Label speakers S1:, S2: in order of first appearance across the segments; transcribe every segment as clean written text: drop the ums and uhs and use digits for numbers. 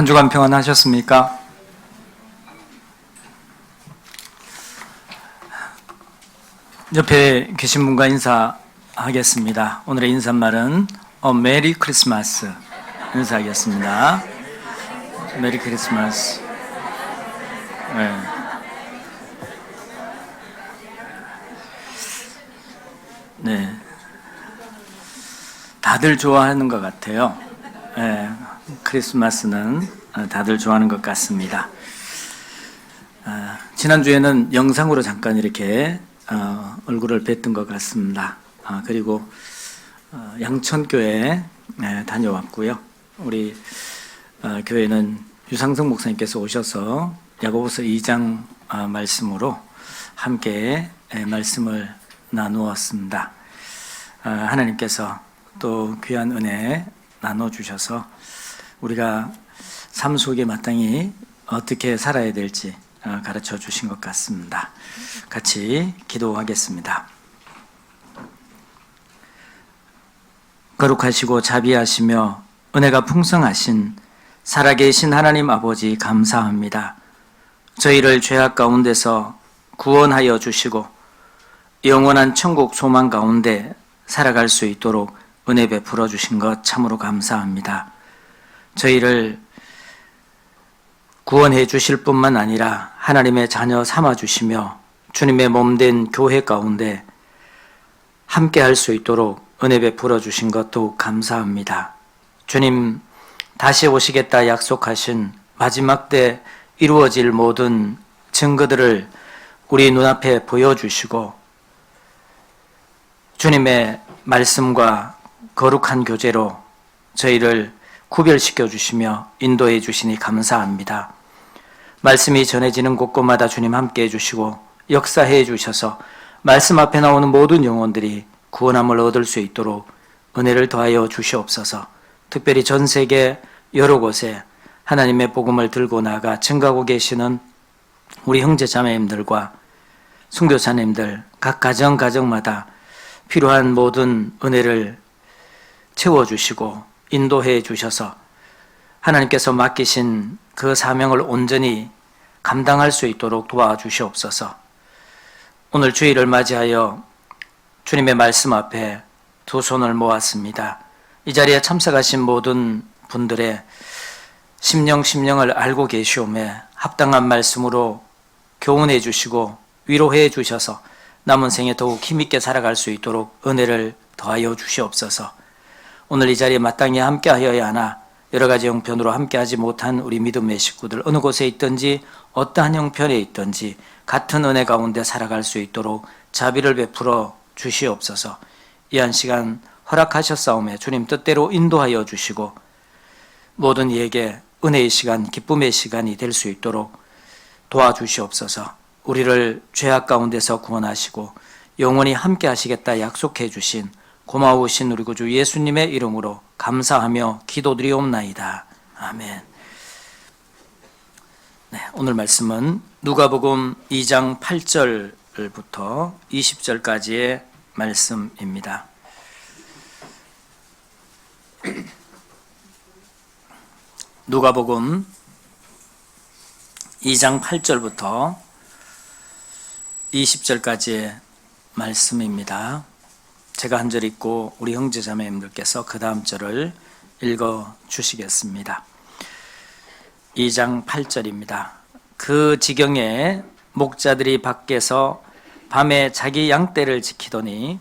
S1: 한 주간 평안하셨습니까? 옆에 계신 분과 인사하겠습니다. 오늘의 인사말은 메리 크리스마스 인사하겠습니다. 메리 크리스마스. 네. 다들 좋아하는 것 같아요. 크리스마스는 다들 좋아하는 것 같습니다. 지난주에는 영상으로 잠깐 이렇게 얼굴을 뵀던 것 같습니다. 그리고 양천교회 다녀왔고요. 우리 교회는 유상성 목사님께서 오셔서 야고보서 2장 말씀으로 함께 말씀을 나누었습니다. 하나님께서 또 귀한 은혜 나눠주셔서 우리가 삶 속에 마땅히 어떻게 살아야 될지 가르쳐 주신 것 같습니다. 같이 기도하겠습니다. 거룩하시고 자비하시며 은혜가 풍성하신 살아계신 하나님 아버지 감사합니다. 저희를 죄악 가운데서 구원하여 주시고 영원한 천국 소망 가운데 살아갈 수 있도록 은혜 베풀어 주신 것 참으로 감사합니다. 저희를 구원해 주실 뿐만 아니라 하나님의 자녀 삼아 주시며 주님의 몸된 교회 가운데 함께 할 수 있도록 은혜 베풀어 주신 것 더욱 감사합니다. 주님 다시 오시겠다 약속하신 마지막 때 이루어질 모든 증거들을 우리 눈앞에 보여주시고 주님의 말씀과 거룩한 교제로 저희를 구별시켜 주시며 인도해 주시니 감사합니다. 말씀이 전해지는 곳곳마다 주님 함께 해주시고 역사해 주셔서 말씀 앞에 나오는 모든 영혼들이 구원함을 얻을 수 있도록 은혜를 더하여 주시옵소서. 특별히 전 세계 여러 곳에 하나님의 복음을 들고 나가 증거하고 계시는 우리 형제 자매님들과 선교사님들 각 가정마다 필요한 모든 은혜를 채워주시고 인도해 주셔서 하나님께서 맡기신 그 사명을 온전히 감당할 수 있도록 도와주시옵소서. 오늘 주일을 맞이하여 주님의 말씀 앞에 두 손을 모았습니다. 이 자리에 참석하신 모든 분들의 심령을 알고 계시오매 합당한 말씀으로 교훈해 주시고 위로해 주셔서 남은 생에 더욱 힘있게 살아갈 수 있도록 은혜를 더하여 주시옵소서. 오늘 이 자리에 마땅히 함께하여야 하나 여러 가지 형편으로 함께하지 못한 우리 믿음의 식구들 어느 곳에 있든지 어떠한 형편에 있든지 같은 은혜 가운데 살아갈 수 있도록 자비를 베풀어 주시옵소서. 이 한 시간 허락하셨사오매 주님 뜻대로 인도하여 주시고 모든 이에게 은혜의 시간, 기쁨의 시간이 될 수 있도록 도와주시옵소서. 우리를 죄악 가운데서 구원하시고 영원히 함께 하시겠다 약속해 주신 고마우신 우리 구주 예수님의 이름으로 감사하며 기도드리옵나이다. 아멘. 네, 오늘 말씀은 누가복음 2장 8절부터 20절까지의 말씀입니다. 누가복음 2장 8절부터 20절까지의 말씀입니다. 제가 한 절 읽고 우리 형제 자매님들께서 그 다음 절을 읽어 주시겠습니다. 2장 8절입니다. 그 지경에 목자들이 밖에서 밤에 자기 양떼를 지키더니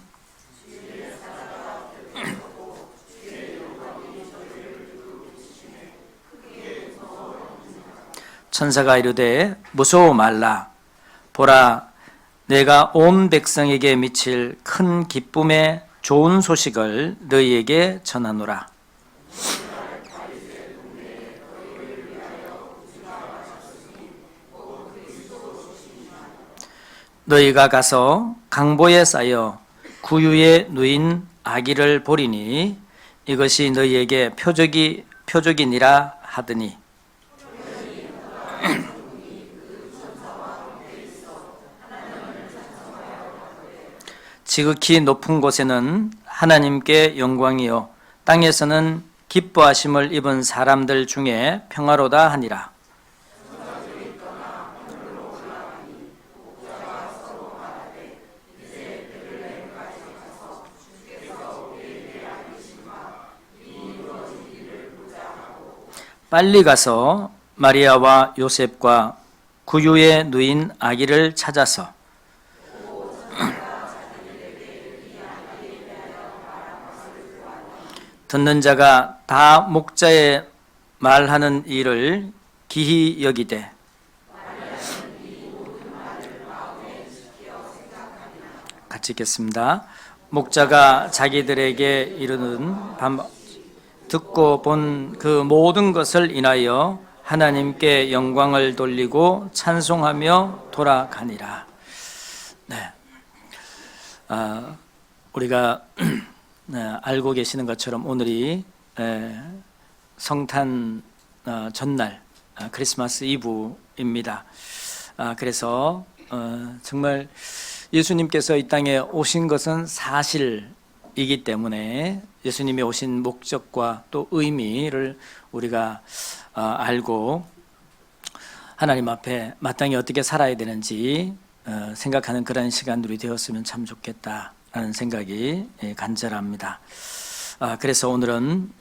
S1: 천사가 이르되 무서워 말라. 보라, 내가 온 백성에게 미칠 큰 기쁨의 좋은 소식을 너희에게 전하노라. 너희가 가서 강보에 쌓여 구유에 누인 아기를 보리니 이것이 너희에게 표적이니라 하더니 지극히 높은 곳에는 하나님께 영광이요 땅에서는 기뻐하심을 입은 사람들 중에 평화로다 하니라. 빨리 가서 마리아와 요셉과 구유에 누인 아기를 찾아서 듣는 자가 다 목자의 말하는 일을 기히 여기되 같이 읽겠습니다. 목자가 자기들에게 이르는 듣고 본 그 모든 것을 인하여 하나님께 영광을 돌리고 찬송하며 돌아가니라. 네. 우리가 알고 계시는 것처럼 오늘이 성탄 전날 크리스마스 이브입니다. 그래서 정말 예수님께서 이 땅에 오신 것은 사실이기 때문에 예수님이 오신 목적과 또 의미를 우리가 알고 하나님 앞에 마땅히 어떻게 살아야 되는지 생각하는 그런 시간들이 되었으면 참 좋겠다라는 생각이 간절합니다. 그래서 오늘은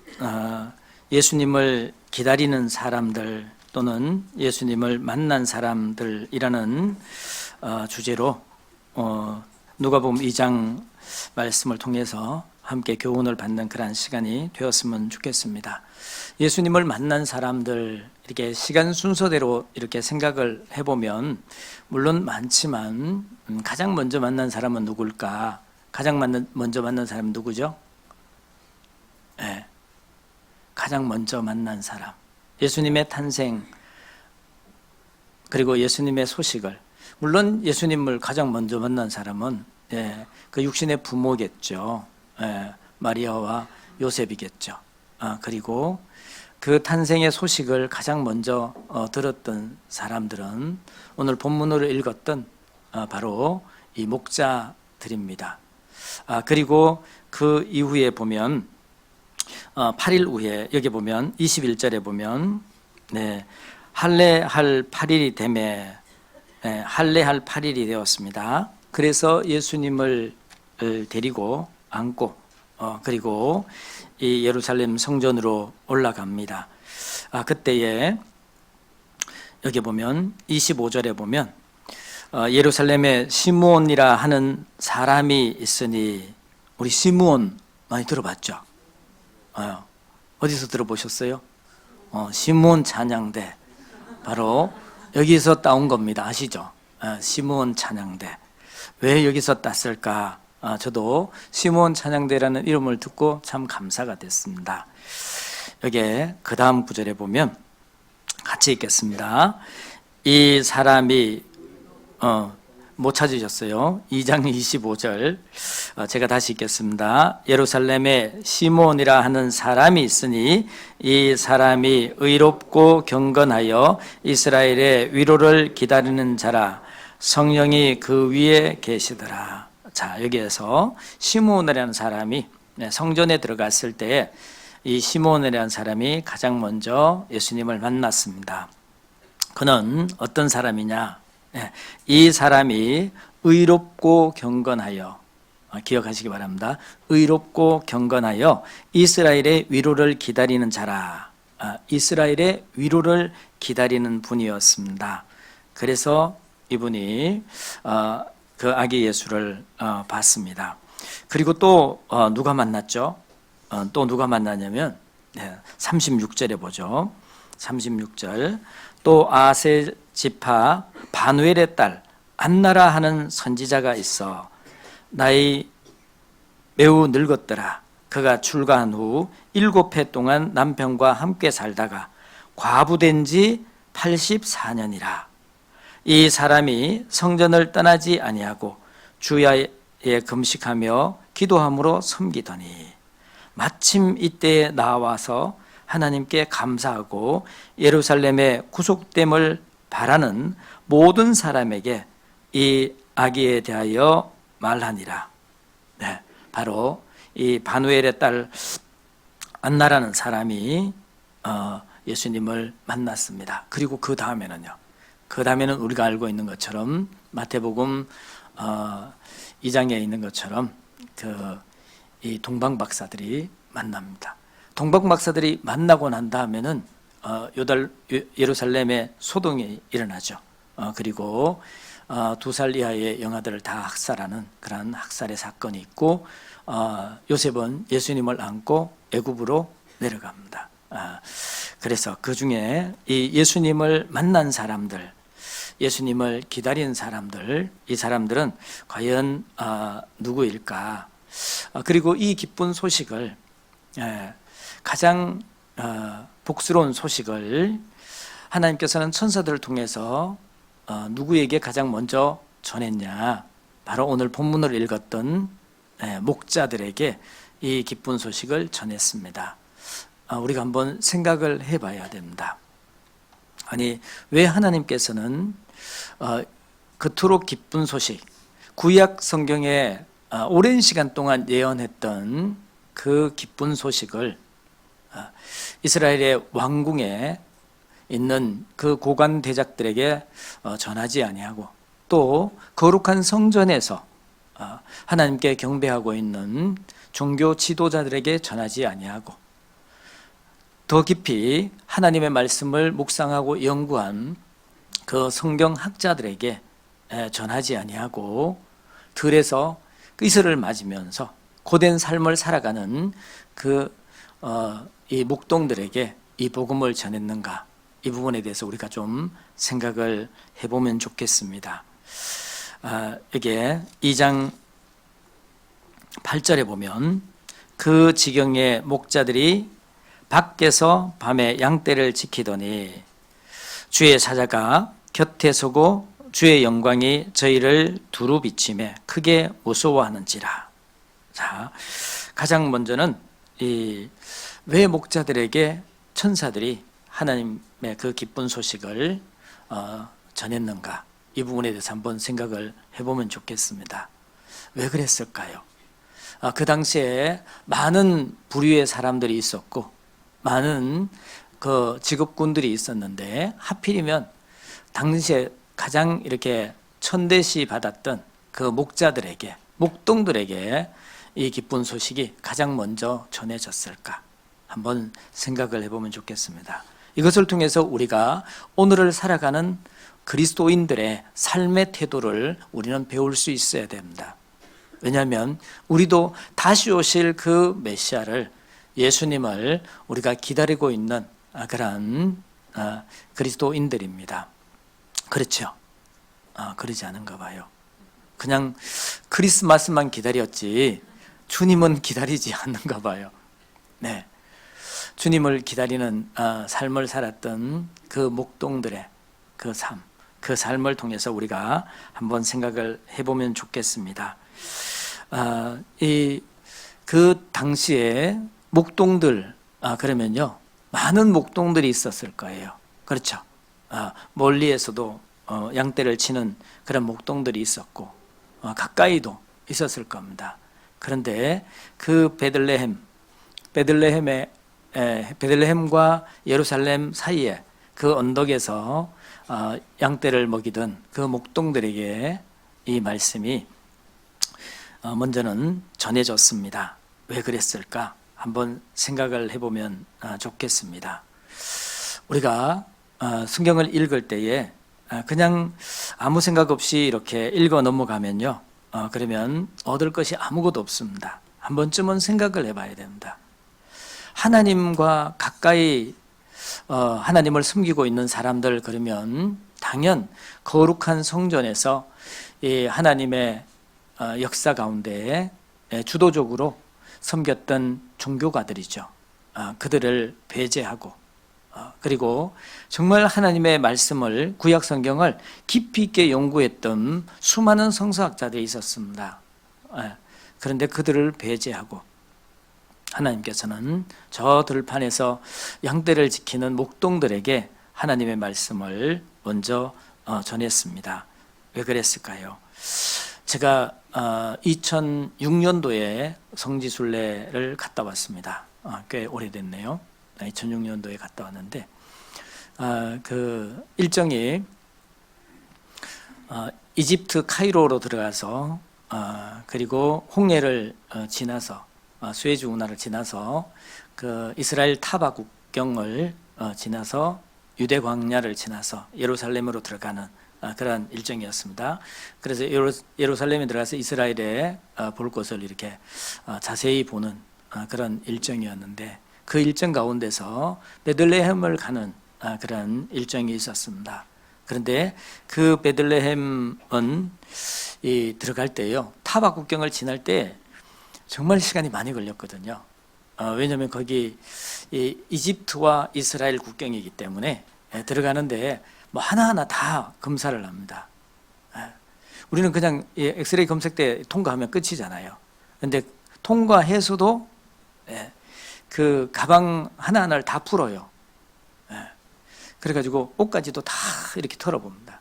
S1: 예수님을 기다리는 사람들 또는 예수님을 만난 사람들이라는 주제로 누가복음 2장 말씀을 통해서 함께 교훈을 받는 그런 시간이 되었으면 좋겠습니다. 예수님을 만난 사람들 이렇게 시간 순서대로 이렇게 생각을 해보면 물론 많지만 가장 먼저 만난 사람은 누굴까? 가장 먼저 만난 사람은 누구죠? 네. 가장 먼저 만난 사람, 예수님의 탄생 그리고 예수님의 소식을, 물론 예수님을 가장 먼저 만난 사람은 그 육신의 부모겠죠. 마리아와 요셉이겠죠. 그리고 그 탄생의 소식을 가장 먼저 들었던 사람들은 오늘 본문으로 읽었던 바로 이 목자들입니다. 그리고 그 이후에 보면 8일 후에 여기 보면 21절에 보면 할례할 8일이 되매 할례할 8일이 되었습니다. 그래서 예수님을 데리고 안고 그리고 이 예루살렘 성전으로 올라갑니다. 그때에 여기 보면 25절에 보면 예루살렘에 시므온이라 하는 사람이 있으니, 우리 시므온 많이 들어봤죠? 어디서 들어보셨어요? 시므온 찬양대, 바로 여기서 따온 겁니다. 아시죠? 시므온 찬양대. 왜 여기서 땄을까? 저도 시므온 찬양대라는 이름을 듣고 참 감사가 됐습니다. 여기에 그 다음 구절에 보면 같이 읽겠습니다. 이 사람이 못 찾으셨어요? 2장 25절 제가 다시 읽겠습니다. 예루살렘에 시므온이라 하는 사람이 있으니 이 사람이 의롭고 경건하여 이스라엘의 위로를 기다리는 자라. 성령이 그 위에 계시더라. 자, 여기에서 시므온이라는 사람이 성전에 들어갔을 때 이 시므온이라는 사람이 가장 먼저 예수님을 만났습니다. 그는 어떤 사람이냐? 이 사람이 의롭고 경건하여, 기억하시기 바랍니다. 의롭고 경건하여 이스라엘의 위로를 기다리는 자라. 이스라엘의 위로를 기다리는 분이었습니다. 그래서 이분이 그 아기 예수를 봤습니다. 그리고 또 누가 만났죠? 또 누가 만나냐면 36절에 보죠. 36절 또 아세 지파 바누엘의 딸 안나라 하는 선지자가 있어 나이 매우 늙었더라. 그가 출가한 후 7해 동안 남편과 함께 살다가 과부된 지 84년이라. 이 사람이 성전을 떠나지 아니하고 주야에 금식하며 기도함으로 섬기더니 마침 이때에 나와서 하나님께 감사하고 예루살렘의 구속됨을 바라는 모든 사람에게 이 아기에 대하여 말하니라. 바로 이 바누엘의 딸 안나라는 사람이 예수님을 만났습니다. 그리고 그 다음에는요. 그 다음에는 우리가 알고 있는 것처럼 마태복음 2장에 있는 것처럼 이 동방박사들이 만납니다. 동방박사들이 만나고 난 다음에는 예루살렘에 소동이 일어나죠. 그리고 2살 이하의 영아들을 다 학살하는 그런 학살의 사건이 있고, 요셉은 예수님을 안고 애굽으로 내려갑니다. 그래서 그 중에 이 예수님을 만난 사람들, 예수님을 기다린 사람들, 이 사람들은 과연 누구일까? 그리고 이 기쁜 소식을, 가장 복스러운 소식을 하나님께서는 천사들을 통해서 누구에게 가장 먼저 전했냐? 바로 오늘 본문을 읽었던 목자들에게 이 기쁜 소식을 전했습니다. 우리가 한번 생각을 해봐야 됩니다. 아니, 왜 하나님께서는 그토록 기쁜 소식, 구약 성경에 오랜 시간 동안 예언했던 그 기쁜 소식을 이스라엘의 왕궁에 있는 그 고관 대작들에게 전하지 아니하고, 또 거룩한 성전에서 하나님께 경배하고 있는 종교 지도자들에게 전하지 아니하고, 더 깊이 하나님의 말씀을 묵상하고 연구한 그 성경학자들에게 전하지 아니하고, 들에서 이슬을 맞으면서 고된 삶을 살아가는 이 목동들에게 이 복음을 전했는가? 이 부분에 대해서 우리가 좀 생각을 해보면 좋겠습니다. 이게 2장 8절에 보면 그 지경의 목자들이 밖에서 밤에 양떼를 지키더니 주의 사자가 곁에 서고 주의 영광이 저희를 두루 비치매 크게 무서워하는지라. 자, 가장 먼저는 왜 목자들에게 천사들이 하나님의 그 기쁜 소식을 전했는가? 이 부분에 대해서 한번 생각을 해보면 좋겠습니다. 왜 그랬을까요? 그 당시에 많은 부류의 사람들이 있었고, 많은 그 직업군들이 있었는데, 하필이면 당시에 가장 이렇게 천대시 받았던 그 목자들에게, 목동들에게 이 기쁜 소식이 가장 먼저 전해졌을까? 한번 생각을 해보면 좋겠습니다. 이것을 통해서 우리가 오늘을 살아가는 그리스도인들의 삶의 태도를 우리는 배울 수 있어야 됩니다. 왜냐하면 우리도 다시 오실 그 메시아를, 예수님을 우리가 기다리고 있는 그런 그리스도인들입니다. 그렇죠? 그러지 않은가 봐요. 그냥 크리스마스만 기다렸지 주님은 기다리지 않는가 봐요. 네, 주님을 기다리는 삶을 살았던 그 목동들의 그 삶, 그 삶을 통해서 우리가 한번 생각을 해보면 좋겠습니다. 그 당시에 목동들, 그러면요, 많은 목동들이 있었을 거예요. 그렇죠? 멀리에서도 양떼를 치는 그런 목동들이 있었고, 가까이도 있었을 겁니다. 그런데 그 베들레헴과 예루살렘 사이에 그 언덕에서 양떼를 먹이던 그 목동들에게 이 말씀이 먼저는 전해졌습니다. 왜 그랬을까? 한번 생각을 해보면 좋겠습니다. 우리가 성경을 읽을 때에 그냥 아무 생각 없이 이렇게 읽어 넘어가면요, 그러면 얻을 것이 아무것도 없습니다. 한 번쯤은 생각을 해봐야 됩니다. 하나님과 가까이 하나님을 섬기고 있는 사람들, 그러면 당연 거룩한 성전에서 이 하나님의 역사 가운데 주도적으로 섬겼던 종교가들이죠. 그들을 배제하고, 그리고 정말 하나님의 말씀을, 구약 성경을 깊이 있게 연구했던 수많은 성서학자들이 있었습니다. 그런데 그들을 배제하고 하나님께서는 저 들판에서 양떼를 지키는 목동들에게 하나님의 말씀을 먼저 전했습니다. 왜 그랬을까요? 제가 2006년도에 성지순례를 갔다 왔습니다. 꽤 오래됐네요. 2006년도에 갔다 왔는데 그 일정이 이집트 카이로로 들어가서 그리고 홍해를 지나서 수에즈 운하를 지나서 그 이스라엘 타바 국경을 지나서 유대 광야를 지나서 예루살렘으로 들어가는 그런 일정이었습니다. 그래서 예루살렘에 들어가서 이스라엘의 볼 것을 이렇게 자세히 보는 그런 일정이었는데 그 일정 가운데서 베들레헴을 가는 그런 일정이 있었습니다. 그런데 그 베들레헴은 들어갈 때요, 타바 국경을 지날 때 정말 시간이 많이 걸렸거든요. 왜냐하면 거기 이집트와 이스라엘 국경이기 때문에 들어가는데 뭐 하나하나 다 검사를 합니다. 우리는 그냥 엑스레이 검색 때 통과하면 끝이잖아요. 그런데 통과해서도 그 가방 하나하나를 다 풀어요. 그래가지고 옷까지도 다 이렇게 털어봅니다.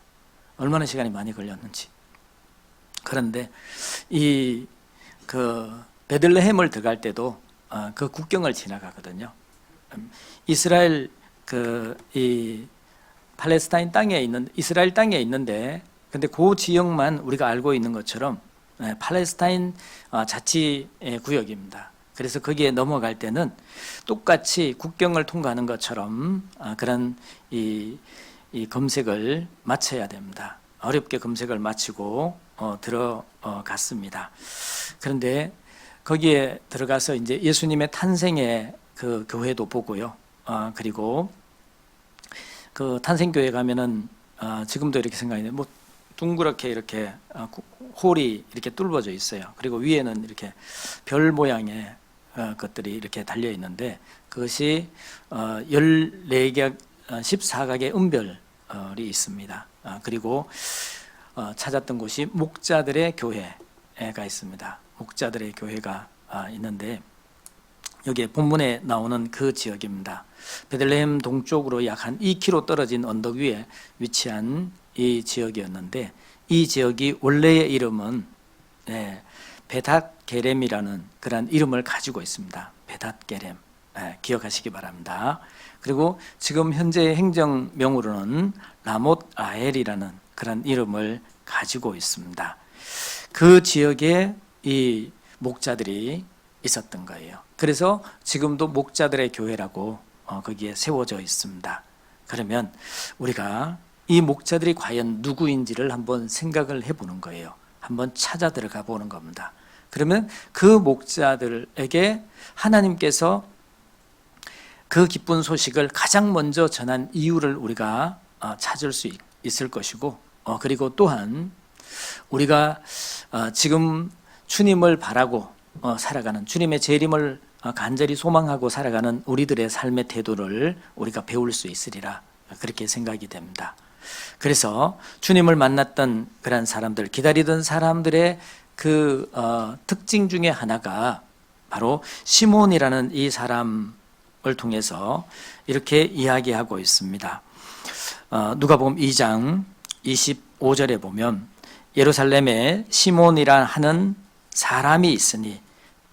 S1: 얼마나 시간이 많이 걸렸는지. 그런데 그 베들레헴을 들어갈 때도 그 국경을 지나가거든요. 이스라엘 이 팔레스타인 땅에 있는 이스라엘 땅에 있는데, 근데 그 지역만 우리가 알고 있는 것처럼 팔레스타인 자치 구역입니다. 그래서 거기에 넘어갈 때는 똑같이 국경을 통과하는 것처럼 그런 이 검색을 마쳐야 됩니다. 어렵게 검색을 마치고 들어갔습니다. 그런데 거기에 들어가서 이제 예수님의 탄생의 그 교회도 보고요. 그리고 그 탄생교회 가면은 지금도 이렇게 생각하는데 뭐 둥그렇게 이렇게 홀이 이렇게 뚫어져 있어요. 그리고 위에는 이렇게 별 모양의 것들이 이렇게 달려 있는데 그것이 14개, 14각의 은별이 있습니다. 그리고 찾았던 곳이 목자들의 교회가 있습니다. 목자들의 교회가 있는데 여기에 본문에 나오는 그 지역입니다. 베들레헴 동쪽으로 약 한 2km 떨어진 언덕 위에 위치한 이 지역이었는데 이 지역이 원래의 이름은 베닷게렘이라는 그런 이름을 가지고 있습니다. 베닷게렘 기억하시기 바랍니다. 그리고 지금 현재 행정명으로는 라못 라헬이라는 그런 이름을 가지고 있습니다. 그 지역에 이 목자들이 있었던 거예요. 그래서 지금도 목자들의 교회라고 거기에 세워져 있습니다. 그러면 우리가 이 목자들이 과연 누구인지를 한번 생각을 해보는 거예요. 한번 찾아 들어가 보는 겁니다. 그러면 그 목자들에게 하나님께서 그 기쁜 소식을 가장 먼저 전한 이유를 우리가 찾을 수 있을 것이고, 그리고 또한 우리가 지금 주님을 바라고 살아가는, 주님의 재림을 간절히 소망하고 살아가는 우리들의 삶의 태도를 우리가 배울 수 있으리라, 그렇게 생각이 됩니다. 그래서 주님을 만났던 그런 사람들, 기다리던 사람들의 그 특징 중에 하나가 바로 시몬이라는 이 사람을 통해서 이렇게 이야기하고 있습니다. 누가복음 2장 25절에 보면 예루살렘에 시몬이라 하는 사람이 있으니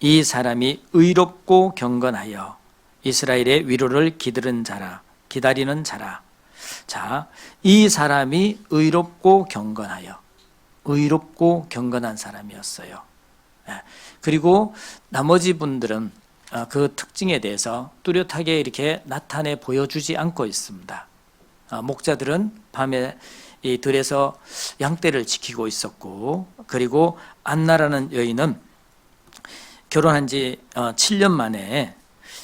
S1: 이 사람이 의롭고 경건하여 이스라엘의 위로를 기다리는 자라. 자, 이 사람이 의롭고 경건한 사람이었어요. 그리고 나머지 분들은 그 특징에 대해서 뚜렷하게 이렇게 나타내 보여주지 않고 있습니다. 목자들은 밤에 이 들에서 양떼를 지키고 있었고, 그리고 안나라는 여인은 결혼한 지 7년 만에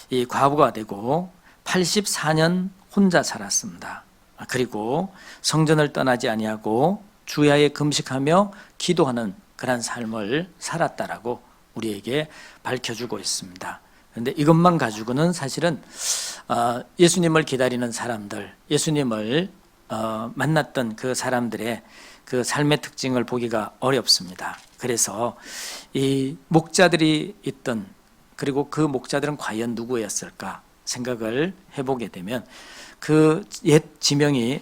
S1: 이 과부가 되고 84년 혼자 살았습니다. 그리고 성전을 떠나지 아니하고 주야에 금식하며 기도하는 그런 삶을 살았다라고 우리에게 밝혀주고 있습니다. 그런데 이것만 가지고는 사실은 예수님을 기다리는 사람들, 예수님을 만났던 그 사람들의 그 삶의 특징을 보기가 어렵습니다. 그래서 이 목자들이 있던, 그리고 그 목자들은 과연 누구였을까 생각을 해보게 되면 그 옛 지명이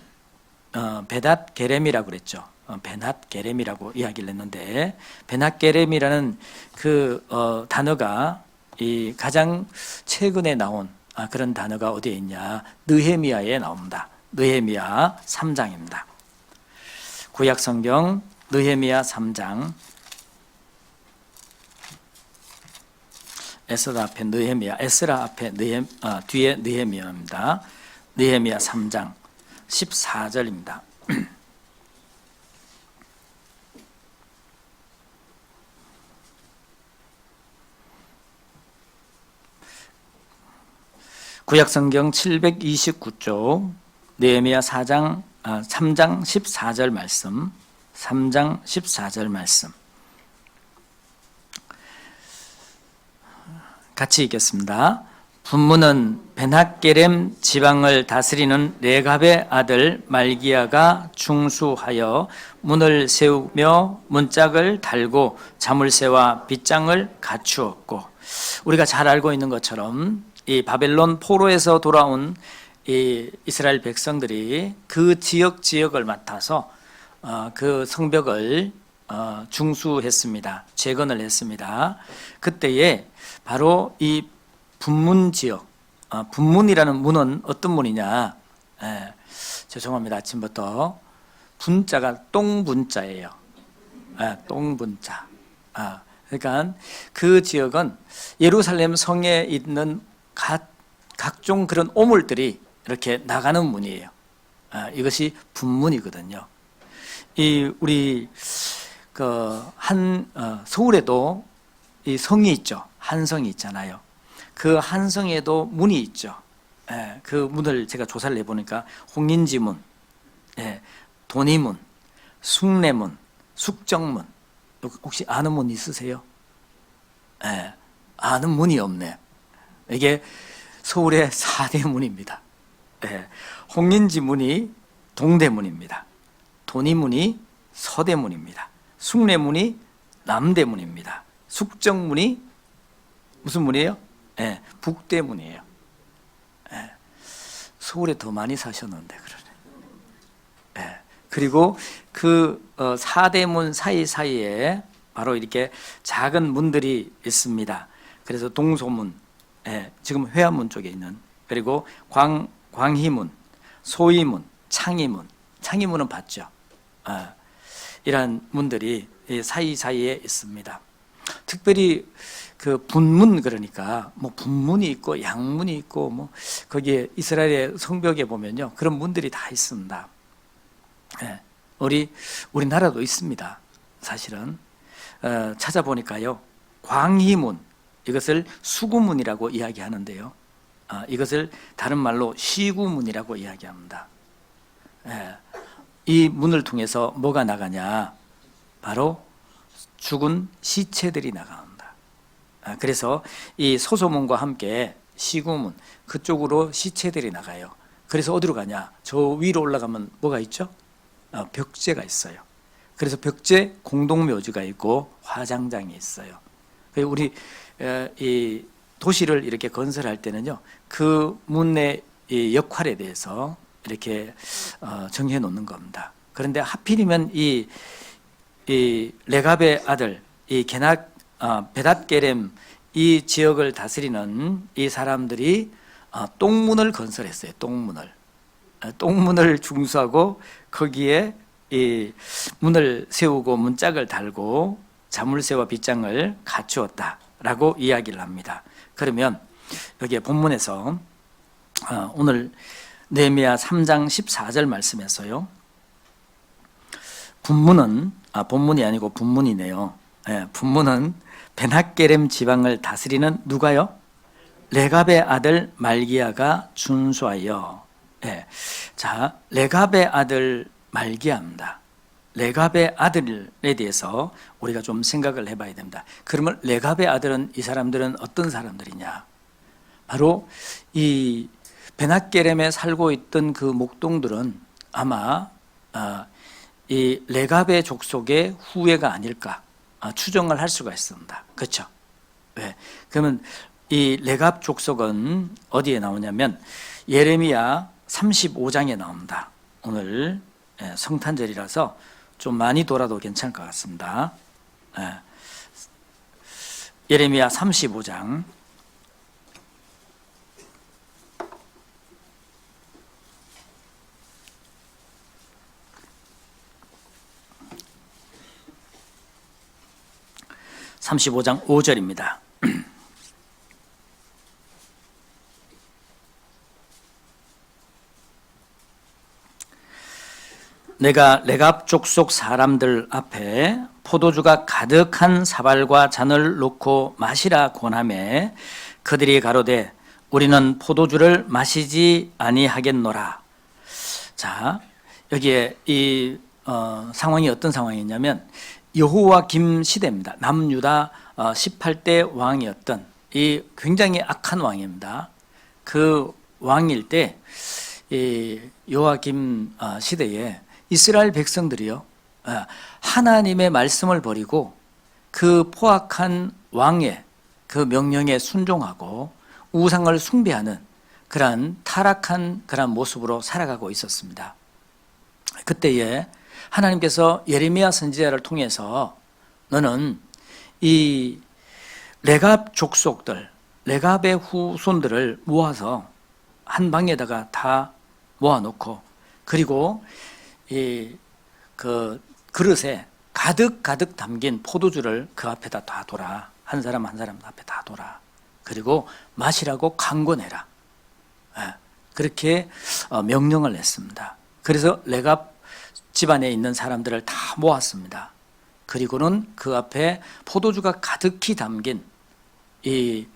S1: 베닷게렘이라고 그랬죠. 베닷게렘이라고 이야기를 했는데, 베닷게렘이라는 그 단어가 이 가장 최근에 나온 그런 단어가 어디에 있냐? 느헤미야에 나옵니다. 느헤미야 3장입니다. 구약 성경 느헤미야 3장. 에스라 앞에 느헤미야, 에스라 앞에 뒤에 느헤미야입니다. 느헤미야 3장 14절입니다. 구약성경 729쪽 느헤미야 3장 14절 말씀, 3장 14절 말씀 같이 읽겠습니다. 분문은 베낫게렘 지방을 다스리는 레갑의 아들 말기야가 중수하여 문을 세우며 문짝을 달고 자물쇠와 빗장을 갖추었고, 우리가 잘 알고 있는 것처럼 이 바벨론 포로에서 돌아온 이 이스라엘 백성들이 그 지역을 맡아서 그 성벽을 중수했습니다. 재건을 했습니다. 그때에 바로 이 분문 지역, 분문이라는 문은 어떤 문이냐? 죄송합니다. 아침부터 분자가 똥분자예요. 똥분자. 그러니까 그 지역은 예루살렘 성에 있는 각종 그런 오물들이 이렇게 나가는 문이에요. 이것이 분문이거든요. 우리 서울에도 이 성이 있죠. 한성이 있잖아요. 그 한성에도 문이 있죠. 그 문을 제가 조사를 해보니까 홍인지문, 돈이문, 숭례문, 숙정문. 혹시 아는 문 있으세요? 아는 문이 없네. 이게 서울의 4대 문입니다. 홍인지문이 동대문입니다. 돈이문이 서대문입니다. 숭례문이 남대문입니다. 숙정문이 무슨 문이에요? 북대문이에요. 서울에 더 많이 사셨는데 그러네. 그리고 그 4대문 사이사이에 바로 이렇게 작은 문들이 있습니다. 그래서 동소문, 지금 회화문 쪽에 있는, 그리고 광희문, 소희문, 창희문은 봤죠. 이런 문들이 사이사이에 있습니다. 특별히 그 분문, 그러니까 뭐 분문이 있고 양문이 있고 뭐 거기에 이스라엘의 성벽에 보면요 그런 문들이 다 있습니다. 우리나라도 있습니다. 사실은 찾아보니까요 광희문, 이것을 수구문이라고 이야기하는데요, 이것을 다른 말로 시구문이라고 이야기합니다. 이 문을 통해서 뭐가 나가냐? 바로 죽은 시체들이 나갑니다. 그래서 이 소소문과 함께 시구문, 그쪽으로 시체들이 나가요. 그래서 어디로 가냐? 저 위로 올라가면 뭐가 있죠? 벽제가 있어요. 그래서 벽제 공동묘지가 있고 화장장이 있어요. 우리 이 도시를 이렇게 건설할 때는요, 그 문의 역할에 대해서 이렇게 정해 놓는 겁니다. 그런데 하필이면 이 레갑의 아들 이 베닷게렘 이 지역을 다스리는 이 사람들이 똥문을 건설했어요. 똥문을 중수하고 거기에 이 문을 세우고 문짝을 달고 자물쇠와 빗장을 갖추었다라고 이야기를 합니다. 그러면 여기 본문에서 오늘 느헤미야 3장 14절 말씀에서요, 본문이 아니고 분문이네요. 분문은 베낫게렘 지방을 다스리는 누가요? 레갑의 아들 말기야가 준수하여. 자, 레갑의 아들 말기야입니다. 레갑의 아들에 대해서 우리가 좀 생각을 해봐야 됩니다. 그러면 레갑의 아들은, 이 사람들은 어떤 사람들이냐? 바로 이 베낫게렘에 살고 있던 그 목동들은 아마 이 레갑의 족속의 후예가 아닐까 추정을 할 수가 있습니다. 그렇죠? 그러면 이 레갑 족속은 어디에 나오냐면 예레미야 35장에 나옵니다. 오늘 성탄절이라서 좀 많이 돌아도 괜찮을 것 같습니다. 예레미야 35장 35장 5절입니다. 내가 레갑 족속 사람들 앞에 포도주가 가득한 사발과 잔을 놓고 마시라 권하매 그들이 가로되 우리는 포도주를 마시지 아니하겠노라. 자, 여기에 이 상황이 어떤 상황이냐면 여호와김 시대입니다. 남유다 18대 왕이었던 이 굉장히 악한 왕입니다. 그 왕일 때 이 여호와김 시대에 이스라엘 백성들이요, 하나님의 말씀을 버리고 그 포악한 왕의 그 명령에 순종하고 우상을 숭배하는 그러한 타락한 그러한 모습으로 살아가고 있었습니다. 그때에 하나님께서 예레미야 선지자를 통해서 너는 이 레갑 족속들, 레갑의 후손들을 모아서 한 방에다가 다 모아놓고 그리고 그 그릇에 가득 담긴 포도주를 그 앞에다 다 둬라. 한 사람 한 사람 앞에 다 둬라. 그리고 마시라고 강권해라. 그렇게 명령을 냈습니다. 그래서 레갑 집안에 있는 사람들을 다 모았습니다. 그리고는 그 앞에 포도주가 가득히 담긴 이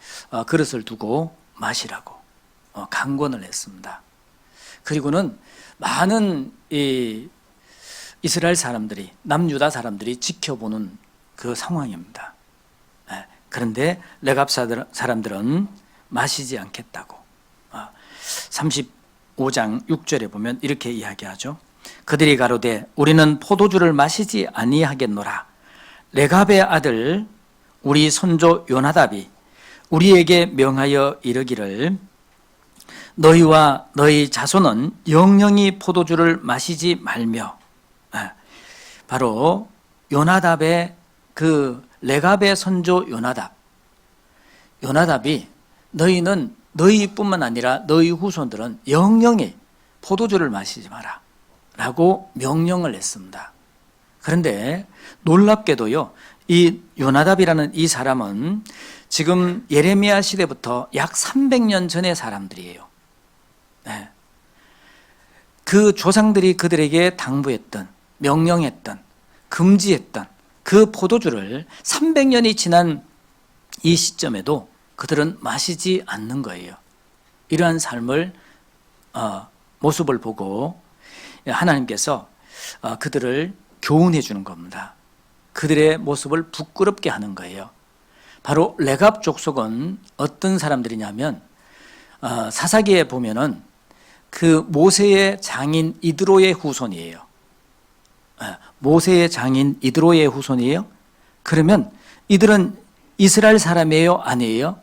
S1: 그릇을 두고 마시라고 강권을 했습니다. 그리고는 많은 이 이스라엘 사람들이, 남유다 사람들이 지켜보는 그 상황입니다. 그런데 레갑 사람들은 마시지 않겠다고. 35장 6절에 보면 이렇게 이야기하죠. 그들이 가로되 우리는 포도주를 마시지 아니하겠노라. 레갑의 아들 우리 손조 요나답이 우리에게 명하여 이르기를 너희와 너희 자손은 영영이 포도주를 마시지 말며. 바로 요나답의 그 레갑의 손조 요나답이 너희는 너희뿐만 아니라 너희 후손들은 영영이 포도주를 마시지 마라 라고 명령을 했습니다. 그런데 놀랍게도요, 이 요나답이라는 이 사람은 지금 예레미야 시대부터 약 300년 전의 사람들이에요. 그 조상들이 그들에게 당부했던, 명령했던, 금지했던 그 포도주를 300년이 지난 이 시점에도 그들은 마시지 않는 거예요. 이러한 삶을 모습을 보고 하나님께서 그들을 교훈해 주는 겁니다. 그들의 모습을 부끄럽게 하는 거예요. 바로 레갑 족속은 어떤 사람들이냐면 사사기에 보면은 그 모세의 장인 이드로의 후손이에요. 모세의 장인 이드로의 후손이에요. 그러면 이들은 이스라엘 사람이에요? 아니에요?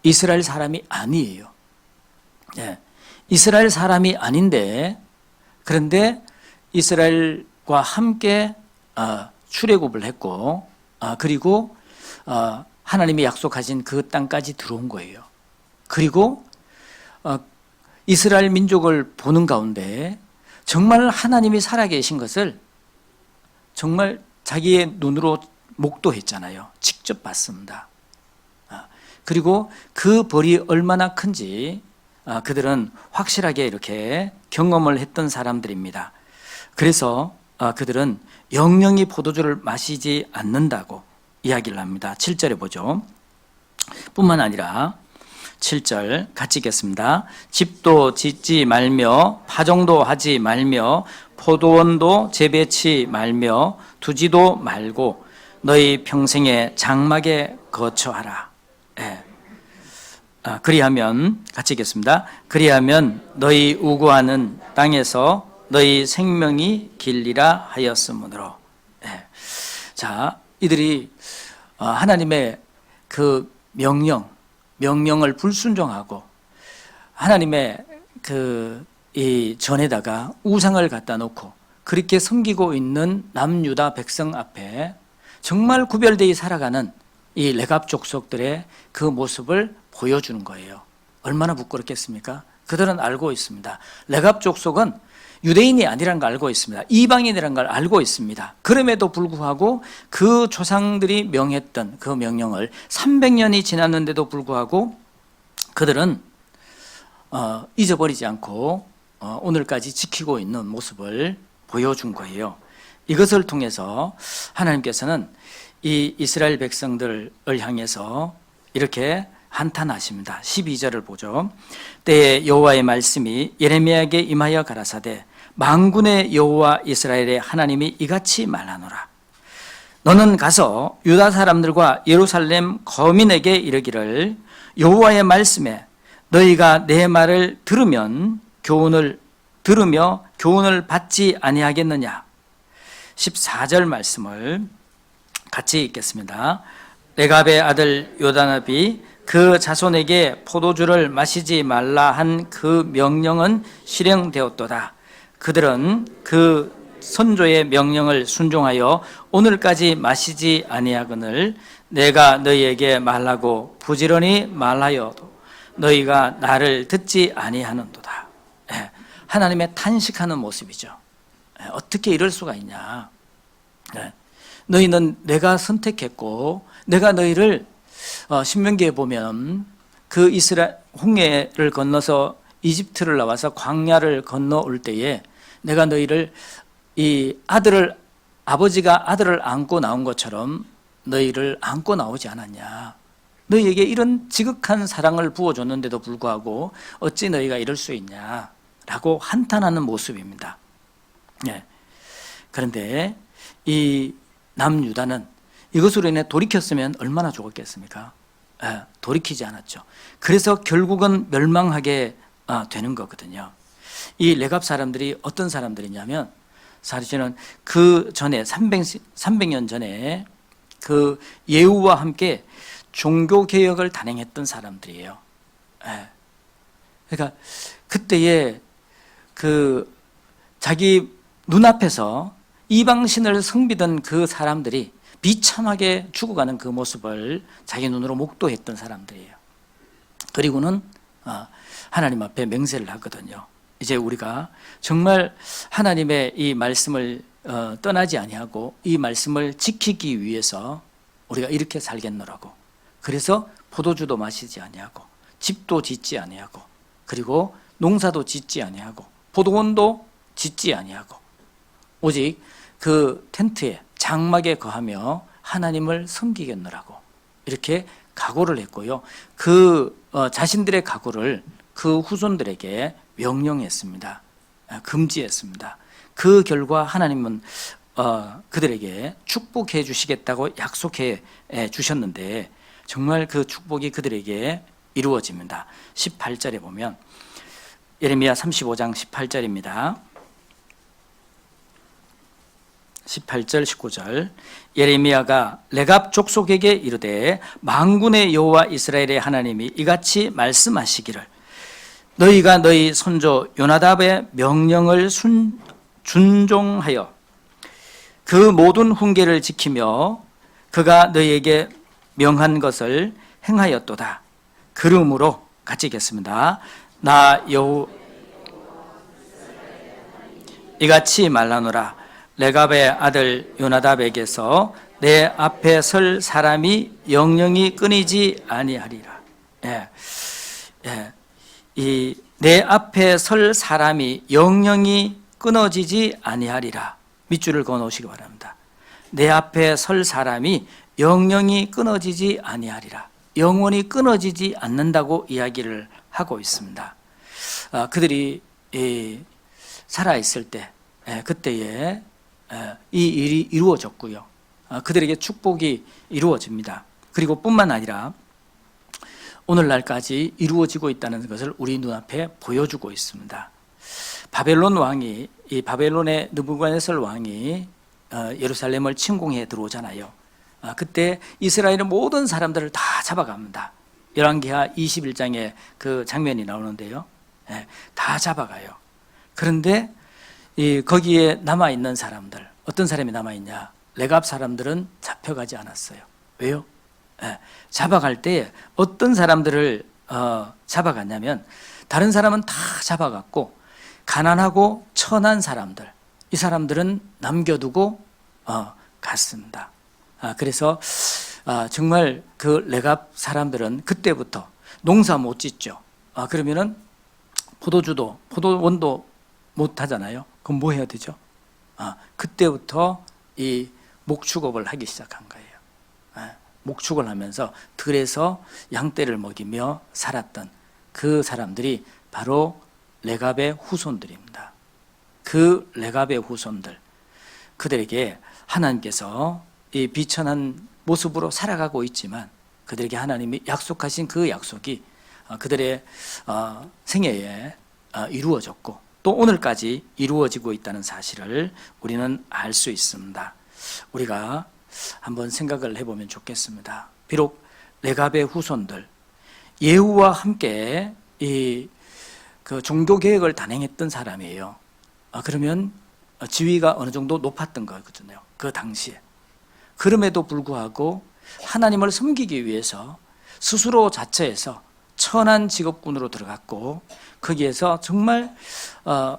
S1: 이스라엘 사람이 아니에요. 이스라엘 사람이 아닌데, 그런데 이스라엘과 함께 출애굽을 했고, 그리고 하나님이 약속하신 그 땅까지 들어온 거예요. 그리고 이스라엘 민족을 보는 가운데 정말 하나님이 살아계신 것을 정말 자기의 눈으로 목도했잖아요. 직접 봤습니다. 그리고 그 벌이 얼마나 큰지 그들은 확실하게 이렇게 경험을 했던 사람들입니다. 그래서 그들은 영영이 포도주를 마시지 않는다고 이야기를 합니다. 7절에 보죠. 뿐만 아니라 7절 같이 읽겠습니다. 집도 짓지 말며 파종도 하지 말며 포도원도 재배치 말며 두지도 말고 너희 평생에 장막에 거처하라. 그리하면 같이 읽겠습니다. 그리하면 너희 우고하는 땅에서 너희 생명이 길리라 하였으므로. 자, 이들이 하나님의 그 명령을 불순종하고 하나님의 이 전에다가 우상을 갖다 놓고 그렇게 섬기고 있는 남유다 백성 앞에 정말 구별되이 살아가는 이 레갑 족속들의 그 모습을 보여주는 거예요. 얼마나 부끄럽겠습니까? 그들은 알고 있습니다. 레갑 족속은 유대인이 아니라는 걸 알고 있습니다. 이방인이라는 걸 알고 있습니다. 그럼에도 불구하고 그 조상들이 명했던 그 명령을 300년이 지났는데도 불구하고 그들은 잊어버리지 않고 오늘까지 지키고 있는 모습을 보여준 거예요. 이것을 통해서 하나님께서는 이 이스라엘 백성들을 향해서 이렇게 한탄하십니다. 12절을 보죠. 때에 여호와의 말씀이 예레미야에게 임하여 가라사대 만군의 여호와 이스라엘의 하나님이 이같이 말하노라. 너는 가서 유다 사람들과 예루살렘 거민에게 이르기를 여호와의 말씀에 너희가 내 말을 들으며 교훈을 받지 아니하겠느냐. 14절 말씀을 같이 읽겠습니다. 레갑의 아들 요다납이 그 자손에게 포도주를 마시지 말라 한 그 명령은 실행되었도다. 그들은 그 선조의 명령을 순종하여 오늘까지 마시지 아니하거늘 내가 너희에게 말하고 부지런히 말하여도 너희가 나를 듣지 아니하는도다. 하나님의 탄식하는 모습이죠. 어떻게 이럴 수가 있냐. 너희는 내가 선택했고 내가 너희를 신명기에 보면 그 이스라엘 홍해를 건너서 이집트를 나와서 광야를 건너올 때에 내가 너희를 이 아버지가 아들을 안고 나온 것처럼 너희를 안고 나오지 않았냐. 너희에게 이런 지극한 사랑을 부어줬는데도 불구하고 어찌 너희가 이럴 수 있냐 라고 한탄하는 모습입니다. 그런데 이 남유다는 이것으로 인해 돌이켰으면 얼마나 좋았겠습니까? 돌이키지 않았죠. 그래서 결국은 멸망하게 되는 거거든요. 이 레갑 사람들이 어떤 사람들이냐면 사실은 그 전에 300년 전에 그 예후와 함께 종교개혁을 단행했던 사람들이에요. 그러니까 그때에 그 자기 눈앞에서 이방신을 섬기던 그 사람들이 비참하게 죽어가는 그 모습을 자기 눈으로 목도했던 사람들이에요. 그리고는 하나님 앞에 맹세를 하거든요. 이제 우리가 정말 하나님의 이 말씀을 떠나지 아니하고 이 말씀을 지키기 위해서 우리가 이렇게 살겠노라고. 그래서 포도주도 마시지 아니하고 집도 짓지 아니하고 그리고 농사도 짓지 아니하고 포도원도 짓지 아니하고 오직 그 텐트에 장막에 거하며 하나님을 섬기겠노라고 이렇게 각오를 했고요. 그 자신들의 각오를 그 후손들에게 명령했습니다. 금지했습니다. 그 결과 하나님은 그들에게 축복해 주시겠다고 약속해 주셨는데 정말 그 축복이 그들에게 이루어집니다. 18절에 보면 예레미야 35장 18절입니다. 18절 19절 예레미야가 레갑 족속에게 이르되 만군의 여호와 이스라엘의 하나님이 이같이 말씀하시기를 너희가 너희 손조 요나답의 명령을 준종하여 그 모든 훈계를 지키며 그가 너희에게 명한 것을 행하였도다. 그러므로 같이 읽겠습니다. 나 여호와 이같이 말하노라. 레갑의 아들 요나답에게서 내 앞에 설 사람이 영영이 끊이지 아니하리라. 이 내 앞에 설 사람이 영영이 끊어지지 아니하리라. 밑줄을 그어 놓으시기 바랍니다. 내 앞에 설 사람이 영영이 끊어지지 아니하리라. 영원히 끊어지지 않는다고 이야기를 하고 있습니다. 그들이 살아있을 때 그때에 이 일이 이루어졌고요. 그들에게 축복이 이루어집니다. 그리고 뿐만 아니라 오늘날까지 이루어지고 있다는 것을 우리 눈앞에 보여주고 있습니다. 바벨론 왕이 이 바벨론의 느부갓네살 왕이 예루살렘을 침공해 들어오잖아요. 그때 이스라엘의 모든 사람들을 다 잡아갑니다. 열왕기하 21장에 그 장면이 나오는데요. 다 잡아가요. 그런데 거기에 남아있는 사람들, 어떤 사람이 남아있냐? 레갑 사람들은 잡혀가지 않았어요. 왜요? 잡아갈 때 어떤 사람들을 잡아갔냐면 다른 사람은 다 잡아갔고 가난하고 천한 사람들, 이 사람들은 남겨두고 갔습니다. 그래서 정말 그 레갑 사람들은 그때부터 농사 못 짓죠. 그러면은 포도원도 못 하잖아요. 그럼 뭐 해야 되죠? 그때부터 이 목축업을 하기 시작한 거예요. 목축을 하면서 들에서 양떼를 먹이며 살았던 그 사람들이 바로 레갑의 후손들입니다. 그 레갑의 후손들, 그들에게 하나님께서 이 비천한 모습으로 살아가고 있지만 그들에게 하나님이 약속하신 그 약속이 그들의 생애에 이루어졌고 또 오늘까지 이루어지고 있다는 사실을 우리는 알 수 있습니다. 우리가 한번 생각을 해보면 좋겠습니다. 비록 레갑의 후손들, 예후와 함께 그 종교 개혁을 단행했던 사람이에요. 그러면 지위가 어느 정도 높았던 거거든요. 그 당시에. 그럼에도 불구하고 하나님을 섬기기 위해서 스스로 자처해서 천한 직업군으로 들어갔고 거기에서 정말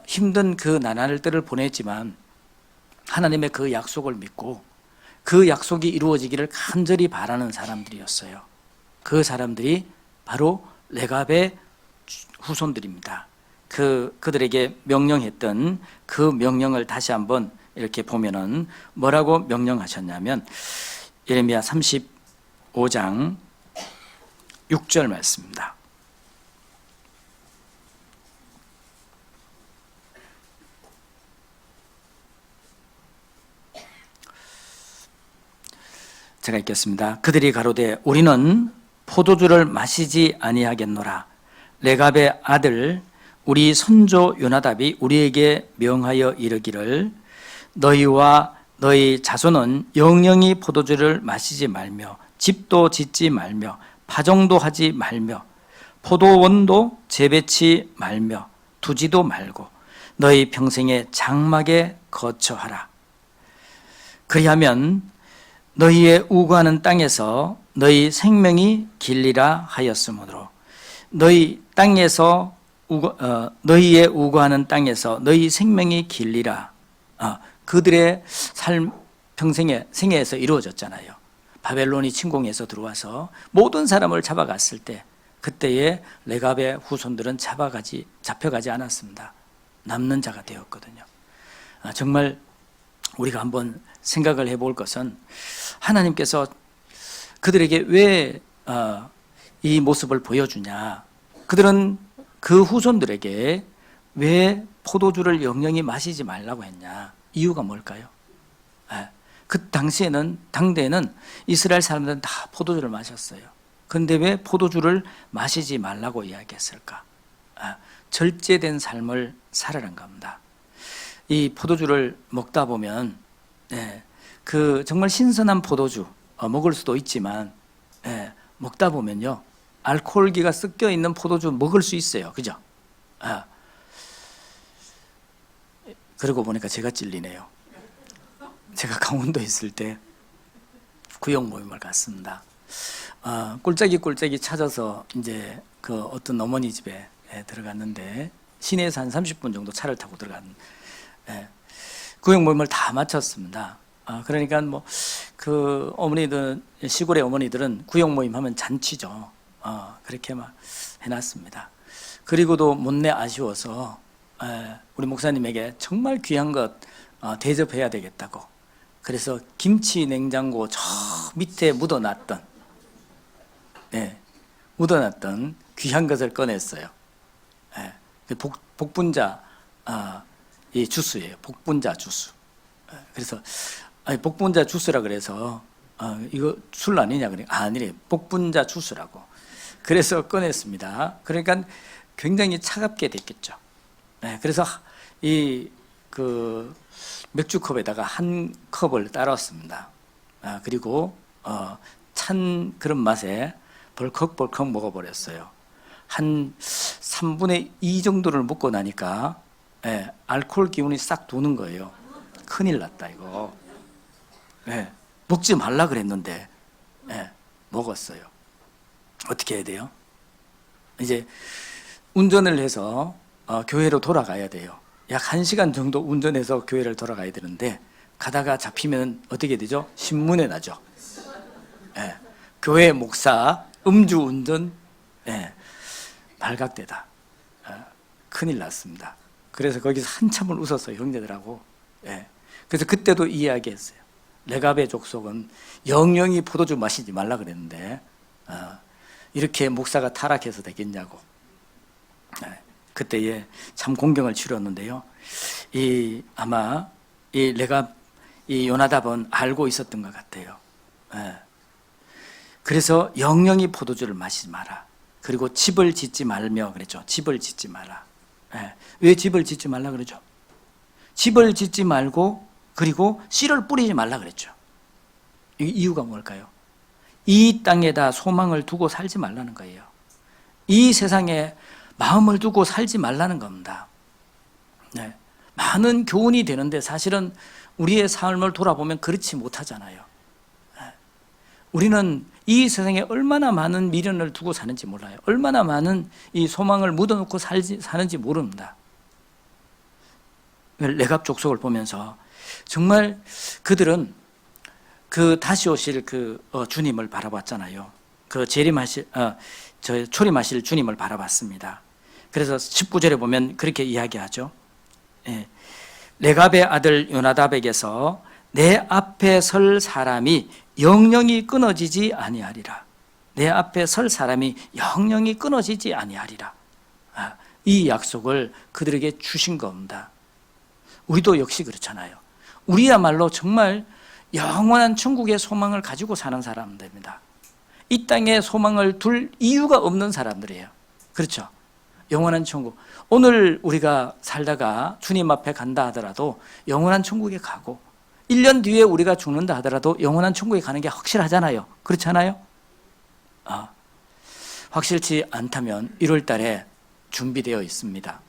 S1: 힘든 그 나날들을 보냈지만 하나님의 그 약속을 믿고 그 약속이 이루어지기를 간절히 바라는 사람들이었어요. 그 사람들이 바로 레갑의 후손들입니다. 그들에게 명령했던 그 명령을 다시 한번 이렇게 보면은 뭐라고 명령하셨냐면 예레미야 35장 6절 말씀입니다. 제가 읽겠습니다. 그들이 가로되 우리는 포도주를 마시지 아니하겠노라. 레갑의 아들 우리 선조 요나답이 우리에게 명하여 이르기를 너희와 너희 자손은 영영이 포도주를 마시지 말며 집도 짓지 말며 파종도 하지 말며 포도원도 재배치 말며 두지도 말고 너희 평생에 장막에 거처하라. 그리하면 너희의 우거하는 땅에서 너희 생명이 길리라 하였으므로 너희의 우거하는 땅에서 너희 생명이 길리라. 그들의 삶 평생의 생애에서 이루어졌잖아요. 바벨론이 침공해서 들어와서 모든 사람을 잡아갔을 때 그때의 레갑의 후손들은 잡혀가지 않았습니다. 남는 자가 되었거든요. 정말 우리가 한번 생각을 해볼 것은 하나님께서 그들에게 왜 이 모습을 보여주냐. 그들은 그 후손들에게 왜 포도주를 영영히 마시지 말라고 했냐. 이유가 뭘까요? 그 당대에는 이스라엘 사람들은 다 포도주를 마셨어요. 그런데 왜 포도주를 마시지 말라고 이야기했을까? 절제된 삶을 살아란 겁니다. 이 포도주를 먹다 보면 그 정말 신선한 포도주 먹을 수도 있지만 먹다 보면요 알코올기가 섞여 있는 포도주 먹을 수 있어요. 그죠? 그러고 보니까 제가 찔리네요. 제가 강원도에 있을 때 구역 모임을 갔습니다. 꼴짝이 찾아서 이제 그 어떤 어머니 집에 들어갔는데 시내에서 한 30분 정도 차를 타고 들어간 구역 모임을 다 마쳤습니다. 그러니까 뭐 그 어머니들 시골의 어머니들은 구역 모임 하면 잔치죠. 그렇게 막 해놨습니다. 그리고도 못내 아쉬워서 우리 목사님에게 정말 귀한 것 대접해야 되겠다고. 그래서 김치 냉장고 저 밑에 묻어놨던 귀한 것을 꺼냈어요. 복분자 이 주스예요. 복분자 주스. 그래서 복분자 주스라 그래서 이거 술 아니냐 그래. 아니래. 복분자 주스라고. 그래서 꺼냈습니다. 그러니까 굉장히 차갑게 됐겠죠. 그래서 이 그 맥주컵에다가 한 컵을 따랐습니다. 그리고 찬 그런 맛에 벌컥벌컥 먹어버렸어요. 한 3분의 2 정도를 먹고 나니까 알코올 기운이 싹 도는 거예요. 큰일 났다 이거. 먹지 말라 그랬는데 먹었어요. 어떻게 해야 돼요?
S2: 이제 운전을 해서 교회로 돌아가야 돼요. 약 1시간 정도 운전해서 교회를 돌아가야 되는데 가다가 잡히면 어떻게 되죠? 신문에 나죠. 예, 교회 목사 음주운전 발각되다. 큰일 났습니다. 그래서 거기서 한참을 웃었어요, 형제들하고. 그래서 그때도 이야기했어요. 레갑의 족속은 영영이 포도주 마시지 말라 그랬는데 이렇게 목사가 타락해서 되겠냐고. 그때에 참 공경을 치렀는데요. 아마 이 레갑, 이 요나답은 알고 있었던 것 같아요. 그래서 영영이 포도주를 마시지 마라. 그리고 집을 짓지 말며 그랬죠. 집을 짓지 마라. 왜 집을 짓지 말라 그러죠? 집을 짓지 말고 그리고 씨를 뿌리지 말라 그랬죠. 이유가 뭘까요? 이 땅에다 소망을 두고 살지 말라는 거예요. 이 세상에 마음을 두고 살지 말라는 겁니다. 많은 교훈이 되는데 사실은 우리의 삶을 돌아보면 그렇지 못하잖아요. 우리는 이 세상에 얼마나 많은 미련을 두고 사는지 몰라요. 얼마나 많은 이 소망을 묻어놓고 사는지 모릅니다. 레갑 족속을 보면서 정말 그들은 그 다시 오실 주님을 바라봤잖아요. 초림하실 주님을 바라봤습니다. 그래서 19절에 보면 그렇게 이야기하죠. 레갑의 아들 요나답에게서 내 앞에 설 사람이 영영이 끊어지지 아니하리라. 내 앞에 설 사람이 영영이 끊어지지 아니하리라. 이 약속을 그들에게 주신 겁니다. 우리도 역시 그렇잖아요. 우리야말로 정말 영원한 천국의 소망을 가지고 사는 사람들입니다. 이 땅에 소망을 둘 이유가 없는 사람들이에요. 그렇죠? 영원한 천국. 오늘 우리가 살다가 주님 앞에 간다 하더라도 영원한 천국에 가고 1년 뒤에 우리가 죽는다 하더라도 영원한 천국에 가는 게 확실하잖아요. 그렇잖아요? 확실치 않다면 1월 달에 준비되어 있습니다.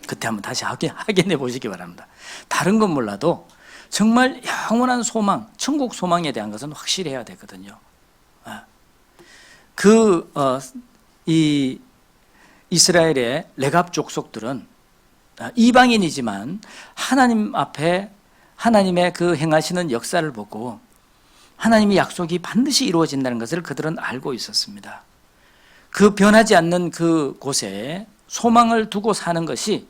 S2: 그때 한번 다시 확인해 보시기 바랍니다. 다른 건 몰라도 정말 영원한 소망, 천국 소망에 대한 것은 확실해야 되거든요. 이 이스라엘의 레갑 족속들은 이방인이지만 하나님 앞에 하나님의 그 행하시는 역사를 보고 하나님의 약속이 반드시 이루어진다는 것을 그들은 알고 있었습니다. 그 변하지 않는 그 곳에 소망을 두고 사는 것이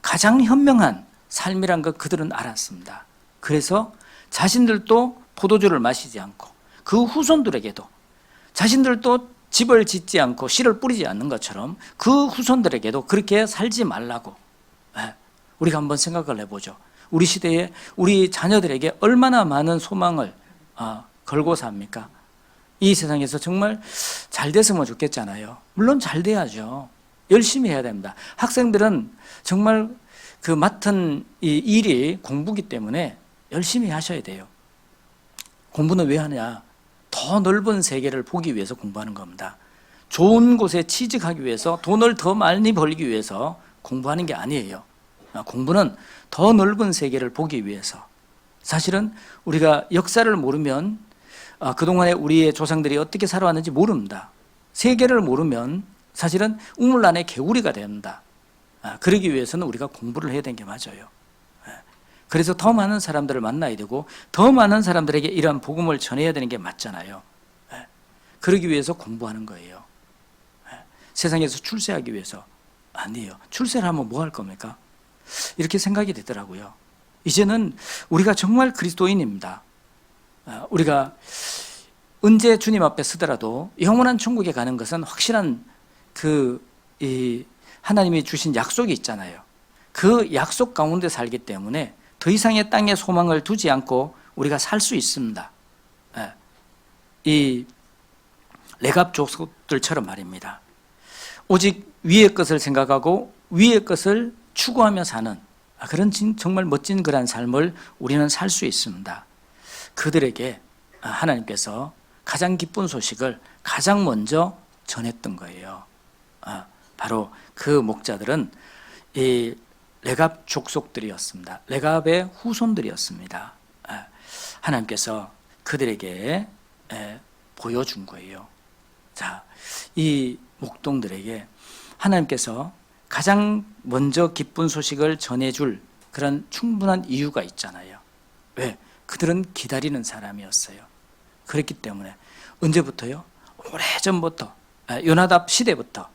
S2: 가장 현명한 삶이란 것 그들은 알았습니다. 그래서 자신들도 포도주를 마시지 않고 그 후손들에게도 자신들도 집을 짓지 않고 씨를 뿌리지 않는 것처럼 그 후손들에게도 그렇게 살지 말라고. 우리가 한번 생각을 해보죠. 우리 시대에 우리 자녀들에게 얼마나 많은 소망을 걸고 삽니까? 이 세상에서 정말 잘 됐으면 좋겠잖아요. 물론 잘 돼야죠. 열심히 해야 됩니다. 학생들은 정말 그 맡은 이 일이 공부기 때문에 열심히 하셔야 돼요. 공부는 왜 하냐? 더 넓은 세계를 보기 위해서 공부하는 겁니다. 좋은 곳에 취직하기 위해서 돈을 더 많이 벌기 위해서 공부하는 게 아니에요. 공부는 더 넓은 세계를 보기 위해서. 사실은 우리가 역사를 모르면 그동안에 우리의 조상들이 어떻게 살아왔는지 모릅니다. 세계를 모르면 사실은 우물 안에 개구리가 됩니다. 그러기 위해서는 우리가 공부를 해야 되는 게 맞아요. 그래서 더 많은 사람들을 만나야 되고 더 많은 사람들에게 이러한 복음을 전해야 되는 게 맞잖아요. 그러기 위해서 공부하는 거예요. 세상에서 출세하기 위해서 아니에요. 출세를 하면 뭐 할 겁니까? 이렇게 생각이 되더라고요. 이제는 우리가 정말 그리스도인입니다. 우리가 언제 주님 앞에 서더라도 영원한 천국에 가는 것은 확실한 하나님이 주신 약속이 있잖아요. 그 약속 가운데 살기 때문에 더 이상의 땅에 소망을 두지 않고 우리가 살 수 있습니다. 이 레갑 족속들처럼 말입니다. 오직 위의 것을 생각하고 위의 것을 추구하며 사는 그런 정말 멋진 그런 삶을 우리는 살 수 있습니다. 그들에게 하나님께서 가장 기쁜 소식을 가장 먼저 전했던 거예요. 바로 그 목자들은 이 레갑 족속들이었습니다. 레갑의 후손들이었습니다. 하나님께서 그들에게 보여준 거예요. 자, 이 목동들에게 하나님께서 가장 먼저 기쁜 소식을 전해줄 그런 충분한 이유가 있잖아요. 왜? 그들은 기다리는 사람이었어요. 그렇기 때문에 언제부터요? 오래전부터 요나답 시대부터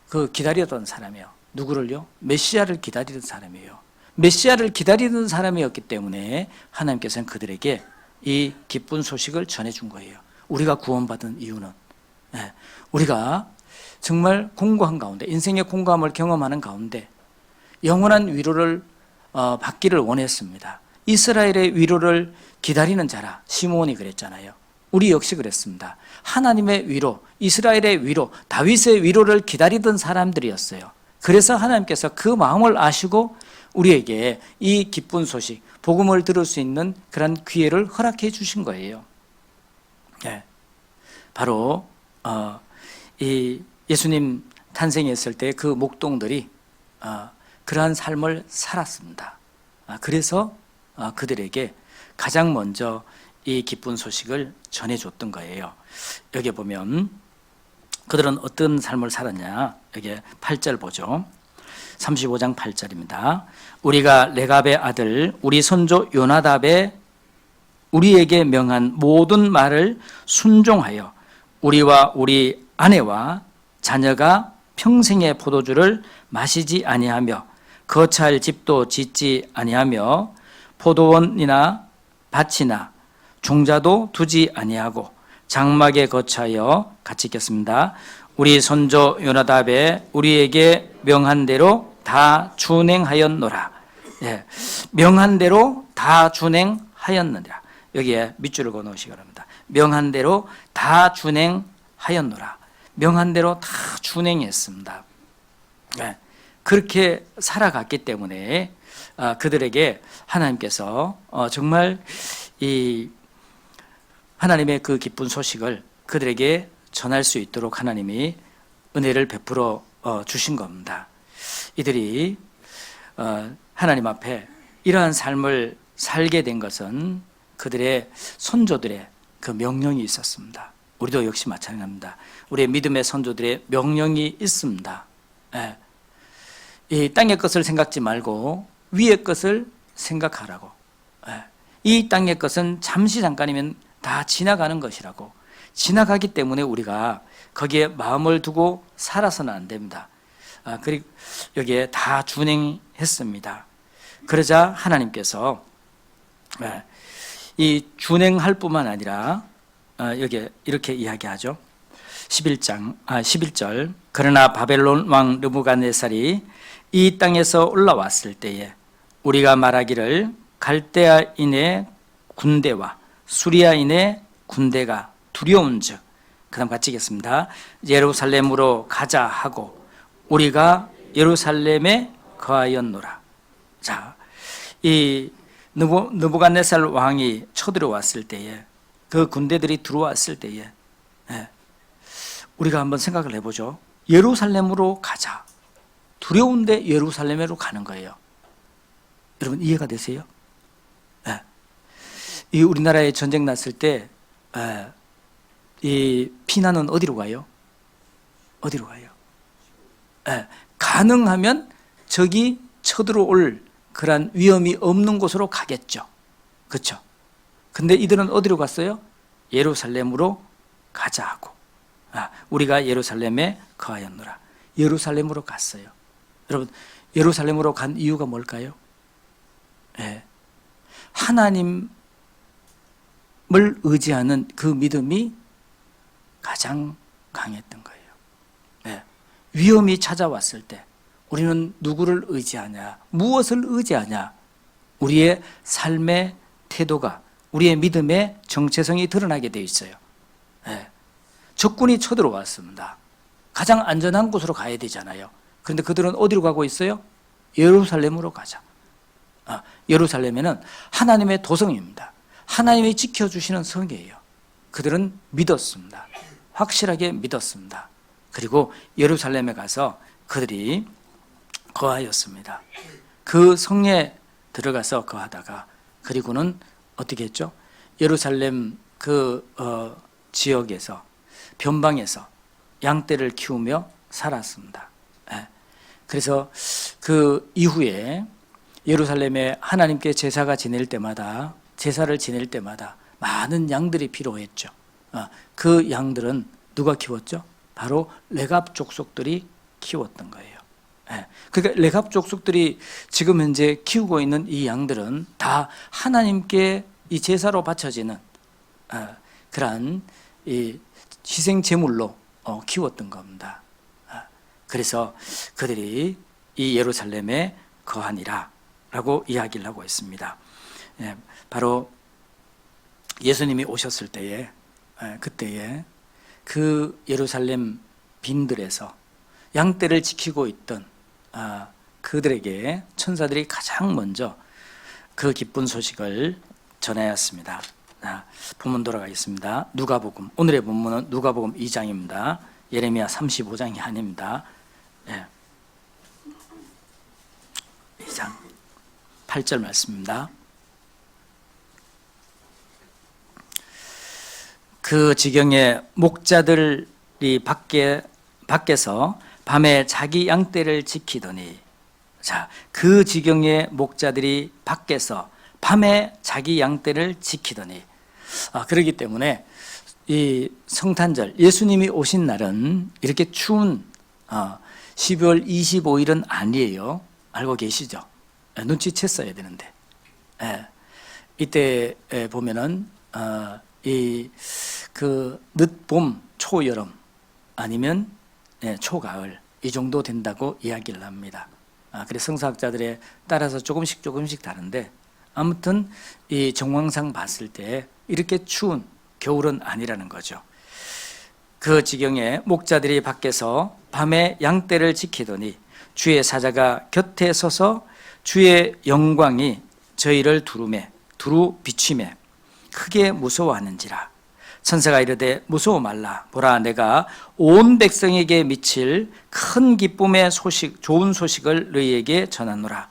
S2: 그 기다리던 사람이에요. 누구를요? 메시아를 기다리던 사람이에요. 메시아를 기다리던 사람이었기 때문에 하나님께서는 그들에게 이 기쁜 소식을 전해준 거예요. 우리가 구원받은 이유는 우리가 정말 공고한 가운데, 인생의 공고함을 경험하는 가운데 영원한 위로를 받기를 원했습니다. 이스라엘의 위로를 기다리는 자라, 시므온이 그랬잖아요. 우리 역시 그랬습니다. 하나님의 위로, 이스라엘의 위로, 다윗의 위로를 기다리던 사람들이었어요. 그래서 하나님께서 그 마음을 아시고 우리에게 이 기쁜 소식, 복음을 들을 수 있는 그런 기회를 허락해 주신 거예요. 바로 이 예수님 탄생했을 때 그 목동들이 그러한 삶을 살았습니다. 그래서 그들에게 가장 먼저 이 기쁜 소식을 전해줬던 거예요. 여기 보면 그들은 어떤 삶을 살았냐, 여기 8절 보죠. 35장 8절입니다. 우리가 레갑의 아들 우리 선조 요나답의 우리에게 명한 모든 말을 순종하여 우리와 우리 아내와 자녀가 평생의 포도주를 마시지 아니하며 거처할 집도 짓지 아니하며 포도원이나 밭이나 종자도 두지 아니하고 장막에 거처하여 같이 읽겠습니다. 우리 선조 요나답의 우리에게 명한 대로 다 준행하였노라. 명한 대로 다 준행하였느니라. 여기에 밑줄을 그어 놓으시기 바랍니다. 명한 대로 다 준행하였노라. 명한 대로 다 준행했습니다. 그렇게 살아갔기 때문에 그들에게 하나님께서 정말 이 하나님의 그 기쁜 소식을 그들에게 전할 수 있도록 하나님이 은혜를 베풀어 주신 겁니다. 이들이 하나님 앞에 이러한 삶을 살게 된 것은 그들의 선조들의 그 명령이 있었습니다. 우리도 역시 마찬가지입니다. 우리의 믿음의 선조들의 명령이 있습니다. 이 땅의 것을 생각지 말고 위의 것을 생각하라고. 이 땅의 것은 잠시 잠깐이면 다 지나가는 것이라고. 지나가기 때문에 우리가 거기에 마음을 두고 살아서는 안 됩니다. 그리고 여기에 다 준행했습니다. 그러자 하나님께서 이 준행할 뿐만 아니라 여기에 이렇게 이야기하죠. 11절 그러나 바벨론 왕 느부갓네살이 이 땅에서 올라왔을 때에 우리가 말하기를 갈대아인의 군대와 수리아인의 군대가 두려운즉, 그다음 같이 읽겠습니다. 예루살렘으로 가자 하고 우리가 예루살렘에 거하였노라. 자, 이 느부갓네살 왕이 쳐들어왔을 때에, 그 군대들이 들어왔을 때에 우리가 한번 생각을 해보죠. 예루살렘으로 가자. 두려운데 예루살렘으로 가는 거예요. 여러분 이해가 되세요? 이 우리나라에 전쟁 났을 때 이 피난은 어디로 가요? 어디로 가요? 가능하면 적이 쳐들어올 그런 위험이 없는 곳으로 가겠죠. 그렇죠? 근데 이들은 어디로 갔어요? 예루살렘으로 가자 하고 우리가 예루살렘에 거하였노라. 예루살렘으로 갔어요. 여러분 예루살렘으로 간 이유가 뭘까요? 하나님을 의지하는 그 믿음이 가장 강했던 거예요. 위험이 찾아왔을 때 우리는 누구를 의지하냐? 무엇을 의지하냐? 우리의 삶의 태도가, 우리의 믿음의 정체성이 드러나게 되어 있어요. 적군이 쳐들어왔습니다. 가장 안전한 곳으로 가야 되잖아요. 그런데 그들은 어디로 가고 있어요? 예루살렘으로 가자. 예루살렘에는 하나님의 도성입니다. 하나님이 지켜주시는 성이에요. 그들은 믿었습니다. 확실하게 믿었습니다. 그리고 예루살렘에 가서 그들이 거하였습니다. 그 성에 들어가서 거하다가 그리고는 어떻게 했죠? 예루살렘 그 지역에서 변방에서 양떼를 키우며 살았습니다. 그래서 그 이후에 예루살렘에 하나님께 제사를 지낼 때마다 많은 양들이 필요했죠. 그 양들은 누가 키웠죠? 바로 레갑 족속들이 키웠던 거예요. 그러니까 레갑 족속들이 지금 현재 키우고 있는 이 양들은 다 하나님께 이 제사로 바쳐지는 그러한 이 희생 제물로 키웠던 겁니다. 그래서 그들이 이 예루살렘에 거하니라 라고 이야기를 하고 있습니다. 바로 예수님이 오셨을 때에 그때에 그 예루살렘 빈들에서 양떼를 지키고 있던 그들에게 천사들이 가장 먼저 그 기쁜 소식을 전하였습니다. 본문 돌아가겠습니다. 누가복음, 오늘의 본문은 누가복음 2장입니다. 예레미야 35장이 아닙니다. 2장 8절 말씀입니다. 그 지경에 목자들이 밖에서 밤에 자기 양떼를 지키더니, 자, 그 지경에 목자들이 밖에서 밤에 자기 양떼를 지키더니, 그렇기 때문에 이 성탄절, 예수님이 오신 날은 이렇게 추운 12월 25일은 아니에요. 알고 계시죠? 눈치챘어야 되는데. 이때 보면은 이 그 늦봄, 초여름 아니면 초가을 이 정도 된다고 이야기를 합니다. 그래서 성사학자들에 따라서 조금씩 다른데, 아무튼 이 정황상 봤을 때 이렇게 추운 겨울은 아니라는 거죠. 그 지경에 목자들이 밖에서 밤에 양떼를 지키더니 주의 사자가 곁에 서서 주의 영광이 저희를 두루 비추매 크게 무서워하는지라. 천사가 이르되 무서워 말라. 보라, 내가 온 백성에게 미칠 큰 기쁨의 소식, 좋은 소식을 너희에게 전하노라.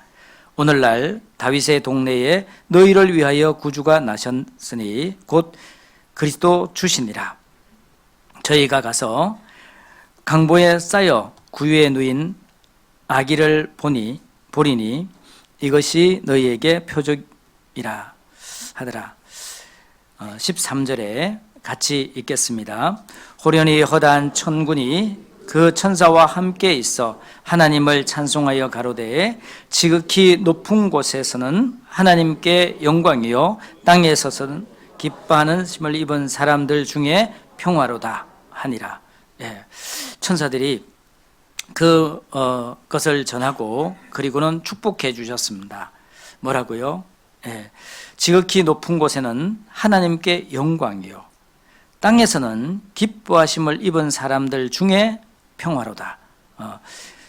S2: 오늘날 다윗의 동네에 너희를 위하여 구주가 나셨으니 곧 그리스도 주시니라. 저희가 가서 강보에 쌓여 구유에 누인 아기를 보리니 이것이 너희에게 표적이라 하더라. 13절에 같이 읽겠습니다. 호련히 허다한 천군이 그 천사와 함께 있어 하나님을 찬송하여 가로되 지극히 높은 곳에서는 하나님께 영광이요 땅에서는 기뻐하는 심을 입은 사람들 중에 평화로다 하니라. 천사들이 그것을 전하고 그리고는 축복해 주셨습니다. 뭐라고요? 지극히 높은 곳에는 하나님께 영광이요 땅에서는 기뻐하심을 입은 사람들 중에 평화로다.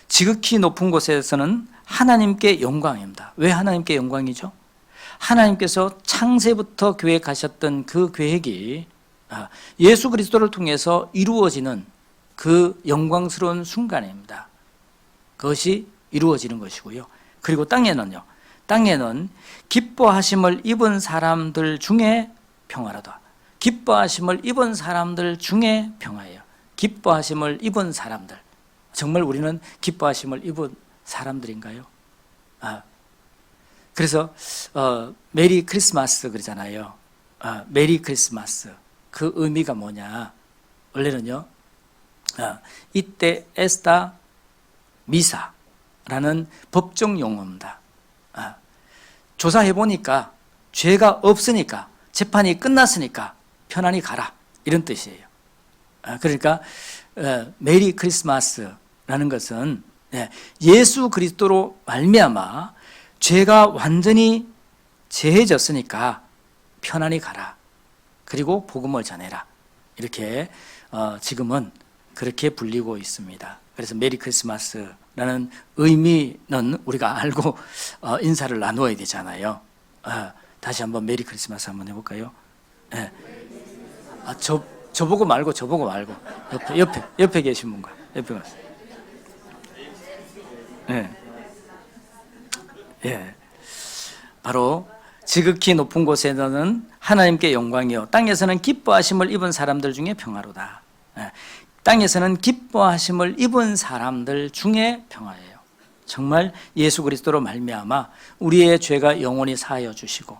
S2: 지극히 높은 곳에서는 하나님께 영광입니다. 왜 하나님께 영광이죠? 하나님께서 창세부터 계획하셨던 그 계획이 예수 그리스도를 통해서 이루어지는 그 영광스러운 순간입니다. 그것이 이루어지는 것이고요. 그리고 땅에는 기뻐하심을 입은 사람들 중에 평화로다. 기뻐하심을 입은 사람들 중에 평화예요. 기뻐하심을 입은 사람들. 정말 우리는 기뻐하심을 입은 사람들인가요? 그래서 메리 크리스마스 그러잖아요. 메리 크리스마스. 그 의미가 뭐냐? 원래는요, 이때 에스타 미사라는 법정 용어입니다. 조사해 보니까 죄가 없으니까, 재판이 끝났으니까 편안히 가라, 이런 뜻이에요. 그러니까 메리 크리스마스라는 것은 예수 그리스도로 말미암아 죄가 완전히 제해졌으니까 편안히 가라, 그리고 복음을 전해라, 이렇게 지금은 그렇게 불리고 있습니다. 그래서 메리 크리스마스라는 의미는 우리가 알고 인사를 나누어야 되잖아요. 다시 한번 메리 크리스마스 한번 해볼까요? 저보고 말고 옆에 계신 분과 옆에 가서. 바로 지극히 높은 곳에서는 하나님께 영광이요 땅에서는 기뻐하심을 입은 사람들 중에 평화로다. 땅에서는 기뻐하심을 입은 사람들 중에 평화예요. 정말 예수 그리스도로 말미암아 우리의 죄가 영원히 사하여 주시고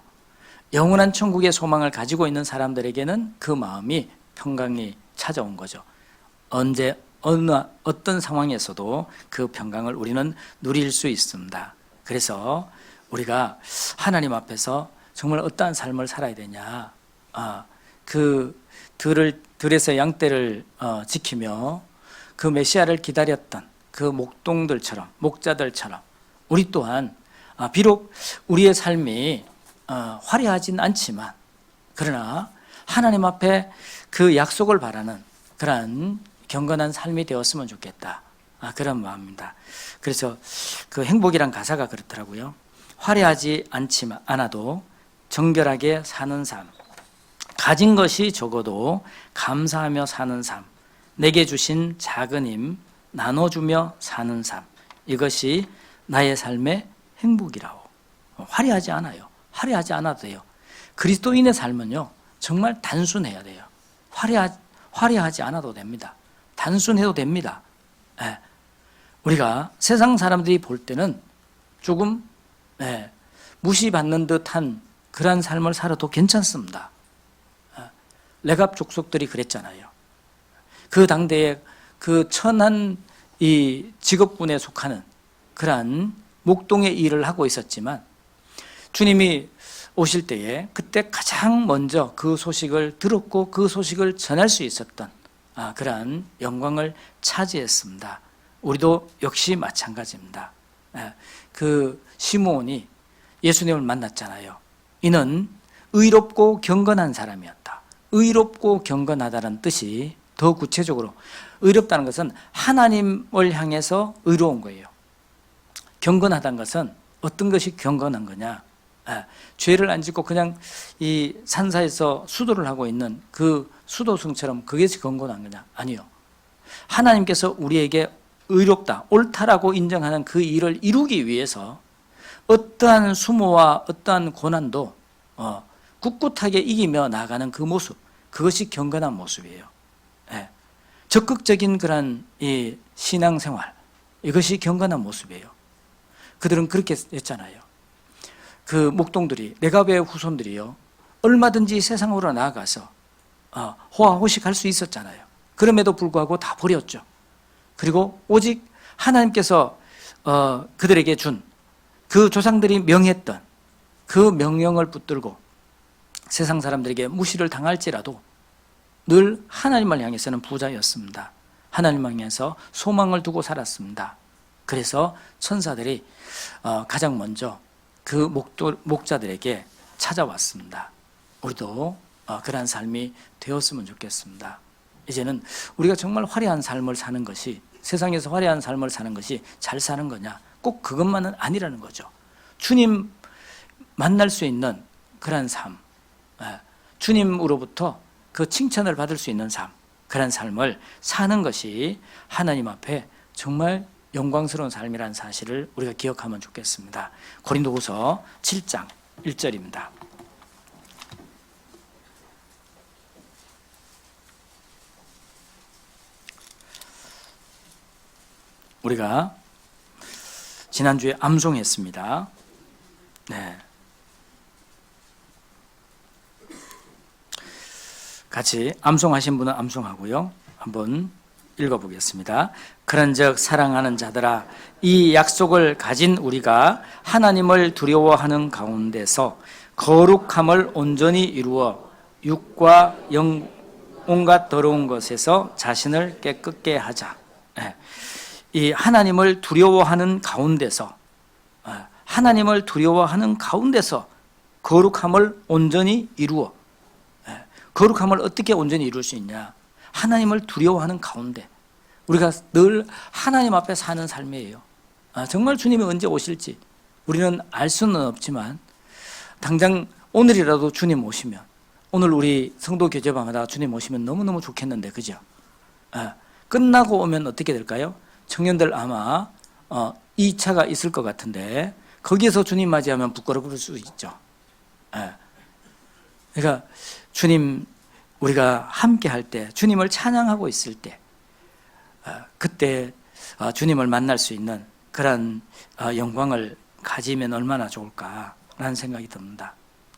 S2: 영원한 천국의 소망을 가지고 있는 사람들에게는 그 마음이 평강이 찾아온 거죠. 언제 어떤 상황에서도 그 평강을 우리는 누릴 수 있습니다. 그래서 우리가 하나님 앞에서 정말 어떠한 삶을 살아야 되냐, 그 들에서 양떼를 지키며 그 메시아를 기다렸던 그 목동들처럼, 목자들처럼 우리 또한 비록 우리의 삶이 화려하진 않지만 그러나 하나님 앞에 그 약속을 바라는 그러한 경건한 삶이 되었으면 좋겠다, 그런 마음입니다. 그래서 그 행복이란 가사가 그렇더라고요. 화려하지 않아도 정결하게 사는 삶, 가진 것이 적어도 감사하며 사는 삶, 내게 주신 작은 힘 나눠주며 사는 삶, 이것이 나의 삶의 행복이라고. 화려하지 않아요. 화려하지 않아도 돼요. 그리스도인의 삶은요 정말 단순해야 돼요. 화려하지 않아도 됩니다. 단순해도 됩니다. 우리가 세상 사람들이 볼 때는 조금 무시받는 듯한 그러한 삶을 살아도 괜찮습니다. 레갑 족속들이 그랬잖아요. 그 당대에 그 천한 이 직업군에 속하는 그러한 목동의 일을 하고 있었지만 주님이 오실 때에 그때 가장 먼저 그 소식을 들었고 그 소식을 전할 수 있었던 그러한 영광을 차지했습니다. 우리도 역시 마찬가지입니다. 그 시므온이 예수님을 만났잖아요. 이는 의롭고 경건한 사람이었다. 의롭고 경건하다는 뜻이 더 구체적으로 의롭다는 것은 하나님을 향해서 의로운 거예요. 경건하다는 것은 어떤 것이 경건한 거냐? 죄를 안 짓고 그냥 이 산사에서 수도를 하고 있는 그 수도승처럼 그것이 경건한 거냐? 아니요. 하나님께서 우리에게 의롭다, 옳다라고 인정하는 그 일을 이루기 위해서 어떠한 수모와 어떠한 고난도 꿋꿋하게 이기며 나가는 그 모습, 그것이 경건한 모습이에요. 적극적인 그런 이 신앙생활, 이것이 경건한 모습이에요. 그들은 그렇게 했잖아요. 그 목동들이, 레갑의 후손들이요, 얼마든지 세상으로 나아가서 호화호식할 수 있었잖아요. 그럼에도 불구하고 다 버렸죠. 그리고 오직 하나님께서 그들에게 준 그 조상들이 명했던 그 명령을 붙들고 세상 사람들에게 무시를 당할지라도 늘 하나님을 향해서는 부자였습니다. 하나님을 향해서 소망을 두고 살았습니다. 그래서 천사들이 가장 먼저 그 목자들에게 찾아왔습니다. 우리도 그러한 삶이 되었으면 좋겠습니다. 이제는 우리가 정말 화려한 삶을 사는 것이, 세상에서 화려한 삶을 사는 것이 잘 사는 거냐? 꼭 그것만은 아니라는 거죠. 주님 만날 수 있는 그런 삶, 주님으로부터 그 칭찬을 받을 수 있는 삶, 그런 삶을 사는 것이 하나님 앞에 정말 영광스러운 삶이라는 사실을 우리가 기억하면 좋겠습니다. 고린도후서 7장 1절입니다. 우리가 지난주에 암송했습니다. 같이 암송하신 분은 암송하고요. 한번 읽어보겠습니다. 그런즉 사랑하는 자들아, 이 약속을 가진 우리가 하나님을 두려워하는 가운데서 거룩함을 온전히 이루어 육과 영 온갖 더러운 것에서 자신을 깨끗게 하자. 이 하나님을 두려워하는 가운데서, 하나님을 두려워하는 가운데서 거룩함을 온전히 이루어. 거룩함을 어떻게 온전히 이룰 수 있냐? 하나님을 두려워하는 가운데 우리가 늘 하나님 앞에 사는 삶이에요. 정말 주님이 언제 오실지 우리는 알 수는 없지만 당장 오늘이라도 주님 오시면, 오늘 우리 성도 교제방마다 주님 오시면 너무너무 좋겠는데, 그죠? 끝나고 오면 어떻게 될까요? 청년들 아마 2차가 있을 것 같은데 거기에서 주님 맞이하면 부끄러울 수 있죠. 그러니까 주님, 우리가 함께 할 때, 주님을 찬양하고 있을 때, 그때 주님을 만날 수 있는 그런 영광을 가지면 얼마나 좋을까라는 생각이 듭니다.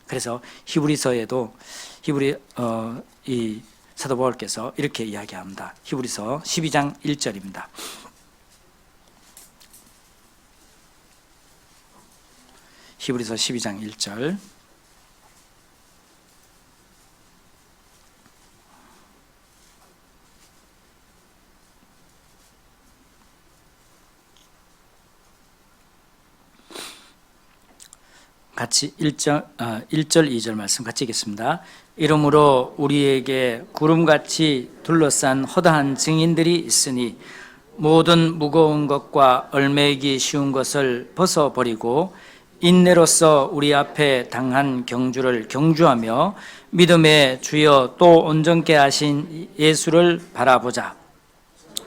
S2: 그래서 히브리서에도 이 사도 바울께서 이렇게 이야기합니다. 히브리서 12장 1절입니다. 히브리서 12장 1절. 같이 1절, 2절 말씀 같이 읽겠습니다. 이러므로 우리에게 구름같이 둘러싼 허다한 증인들이 있으니 모든 무거운 것과 얼매기 쉬운 것을 벗어버리고 인내로서 우리 앞에 당한 경주를 경주하며 믿음의 주여 또 온전케 하신 예수를 바라보자.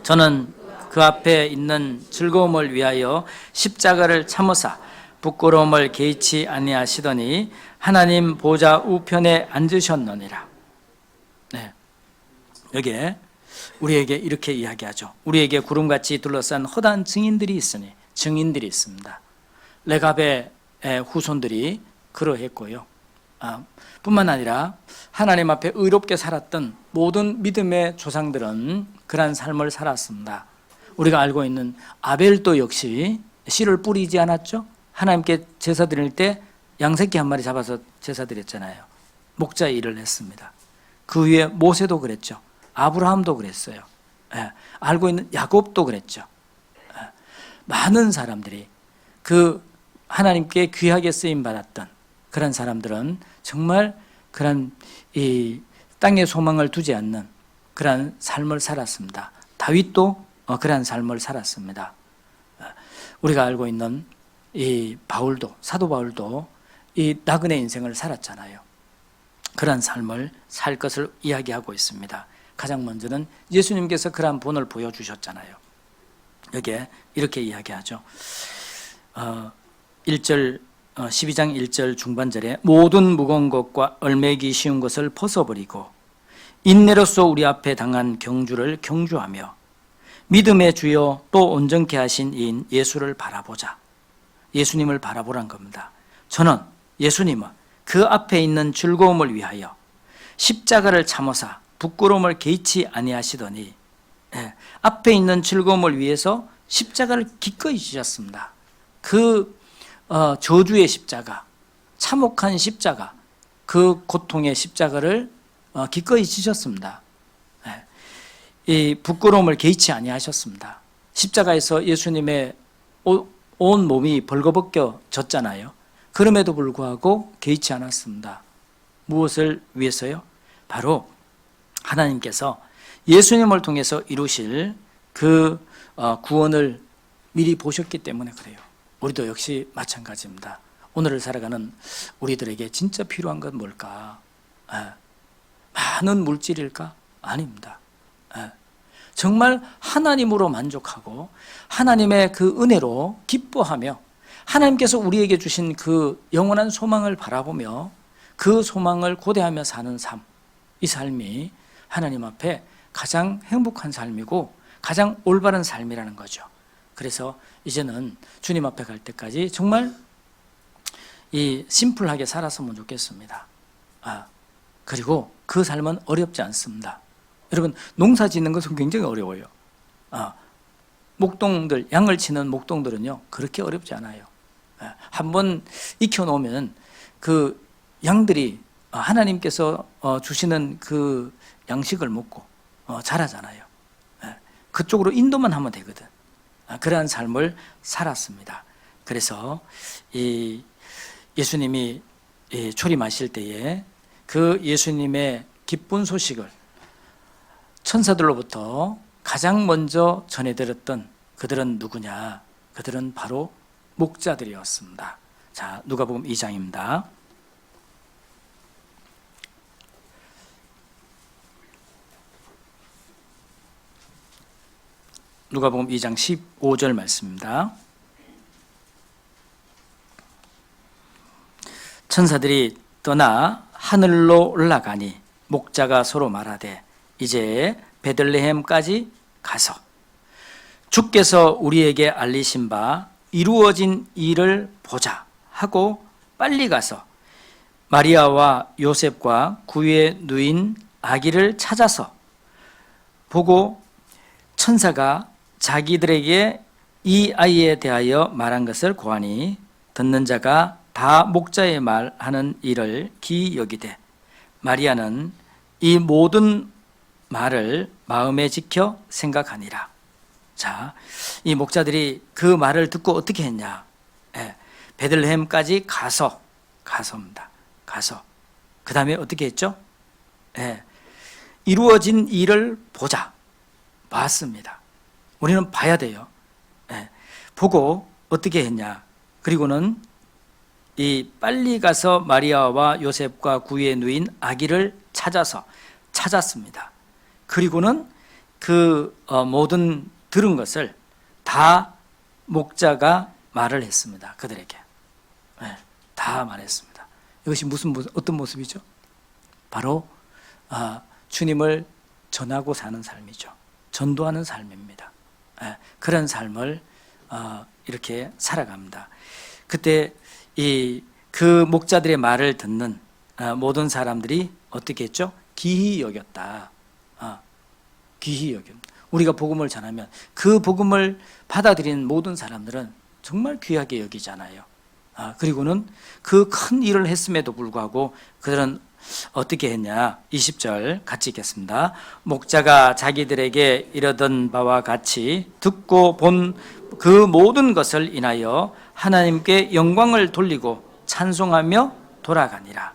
S2: 저는 그 앞에 있는 즐거움을 위하여 십자가를 참으사 부끄러움을 개의치 아니하시더니 하나님 보좌 우편에 앉으셨느니라. 네. 여기에 우리에게 이렇게 이야기하죠. 우리에게 구름같이 둘러싼 허다한 증인들이 있으니, 증인들이 있습니다. 레갑의 후손들이 그러했고요. 뿐만 아니라 하나님 앞에 의롭게 살았던 모든 믿음의 조상들은 그러한 삶을 살았습니다. 우리가 알고 있는 아벨도 역시 씨를 뿌리지 않았죠. 하나님께 제사 드릴 때 양새끼 한 마리 잡아서 제사 드렸잖아요. 목자 일을 했습니다. 그 위에 모세도 그랬죠. 아브라함도 그랬어요. 알고 있는 야곱도 그랬죠. 많은 사람들이 그 하나님께 귀하게 쓰임 받았던 그런 사람들은 정말 그런 이 땅에 소망을 두지 않는 그런 삶을 살았습니다. 다윗도 그런 삶을 살았습니다. 우리가 알고 있는 이 바울도, 사도 바울도 이 나그네 인생을 살았잖아요. 그런 삶을 살 것을 이야기하고 있습니다. 가장 먼저는 예수님께서 그러한 본을 보여주셨잖아요. 여기에 이렇게 이야기하죠. 12장 1절 중반절에 모든 무거운 것과 얼매기 쉬운 것을 벗어버리고 인내로서 우리 앞에 당한 경주를 경주하며 믿음의 주여 또 온전케 하신 이인 예수를 바라보자. 예수님을 바라보란 겁니다. 저는 예수님은 그 앞에 있는 즐거움을 위하여 십자가를 참으사 부끄러움을 개의치 아니하시더니 앞에 있는 즐거움을 위해서 십자가를 기꺼이 지셨습니다. 그 저주의 십자가, 참혹한 십자가, 그 고통의 십자가를 기꺼이 지셨습니다. 이 부끄러움을 개의치 아니하셨습니다. 십자가에서 예수님의 온 몸이 벌거벗겨졌잖아요. 그럼에도 불구하고 개의치 않았습니다. 무엇을 위해서요? 바로 하나님께서 예수님을 통해서 이루실 그 구원을 미리 보셨기 때문에 그래요. 우리도 역시 마찬가지입니다. 오늘을 살아가는 우리들에게 진짜 필요한 건 뭘까? 많은 물질일까? 아닙니다. 정말 하나님으로 만족하고 하나님의 그 은혜로 기뻐하며 하나님께서 우리에게 주신 그 영원한 소망을 바라보며 그 소망을 고대하며 사는 삶, 이 삶이 하나님 앞에 가장 행복한 삶이고 가장 올바른 삶이라는 거죠. 그래서 이제는 주님 앞에 갈 때까지 정말 이 심플하게 살았으면 좋겠습니다. 그리고 그 삶은 어렵지 않습니다. 여러분, 농사 짓는 것은 굉장히 어려워요. 목동들, 양을 치는 목동들은요, 그렇게 어렵지 않아요. 한번 익혀놓으면 그 양들이 하나님께서 주시는 그 양식을 먹고 자라잖아요. 그쪽으로 인도만 하면 되거든. 그러한 삶을 살았습니다. 그래서 이 예수님이 초림하실 때에 그 예수님의 기쁜 소식을 천사들로부터 가장 먼저 전해들었던 그들은 누구냐? 그들은 바로 목자들이었습니다. 자, 누가복음 2장입니다. 누가복음 2장 15절 말씀입니다. 천사들이 떠나 하늘로 올라가니 목자가 서로 말하되 이제 베들레헴까지 가서 주께서 우리에게 알리신 바 이루어진 일을 보자 하고 빨리 가서 마리아와 요셉과 구유에 누인 아기를 찾아서 보고 천사가 자기들에게 이 아이에 대하여 말한 것을 고하니 듣는 자가 다 목자의 말하는 일을 기이 여기되 마리아는 이 모든 말을 마음에 지켜 생각하니라. 자, 이 목자들이 그 말을 듣고 어떻게 했냐? 베들레헴까지 가서입니다. 가서 그 다음에 어떻게 했죠? 이루어진 일을 봤습니다. 우리는 봐야 돼요. 보고 어떻게 했냐? 그리고는 이 빨리 가서 마리아와 요셉과 구유에 누인 아기를 찾았습니다. 그리고는 그 모든 들은 것을 다 목자가 말을 했습니다. 그들에게 다 말했습니다. 이것이 어떤 모습이죠? 바로 주님을 전하고 사는 삶이죠. 전도하는 삶입니다. 그런 삶을 이렇게 살아갑니다. 그때 그 목자들의 말을 듣는 모든 사람들이 어떻게 했죠? 귀히 여겼다. 귀히 여깁니다. 우리가 복음을 전하면 그 복음을 받아들이는 모든 사람들은 정말 귀하게 여기잖아요. 그리고는 그 큰 일을 했음에도 불구하고 그들은 어떻게 했냐? 20절 같이 읽겠습니다. 목자가 자기들에게 이르던 바와 같이 듣고 본 그 모든 것을 인하여 하나님께 영광을 돌리고 찬송하며 돌아가니라.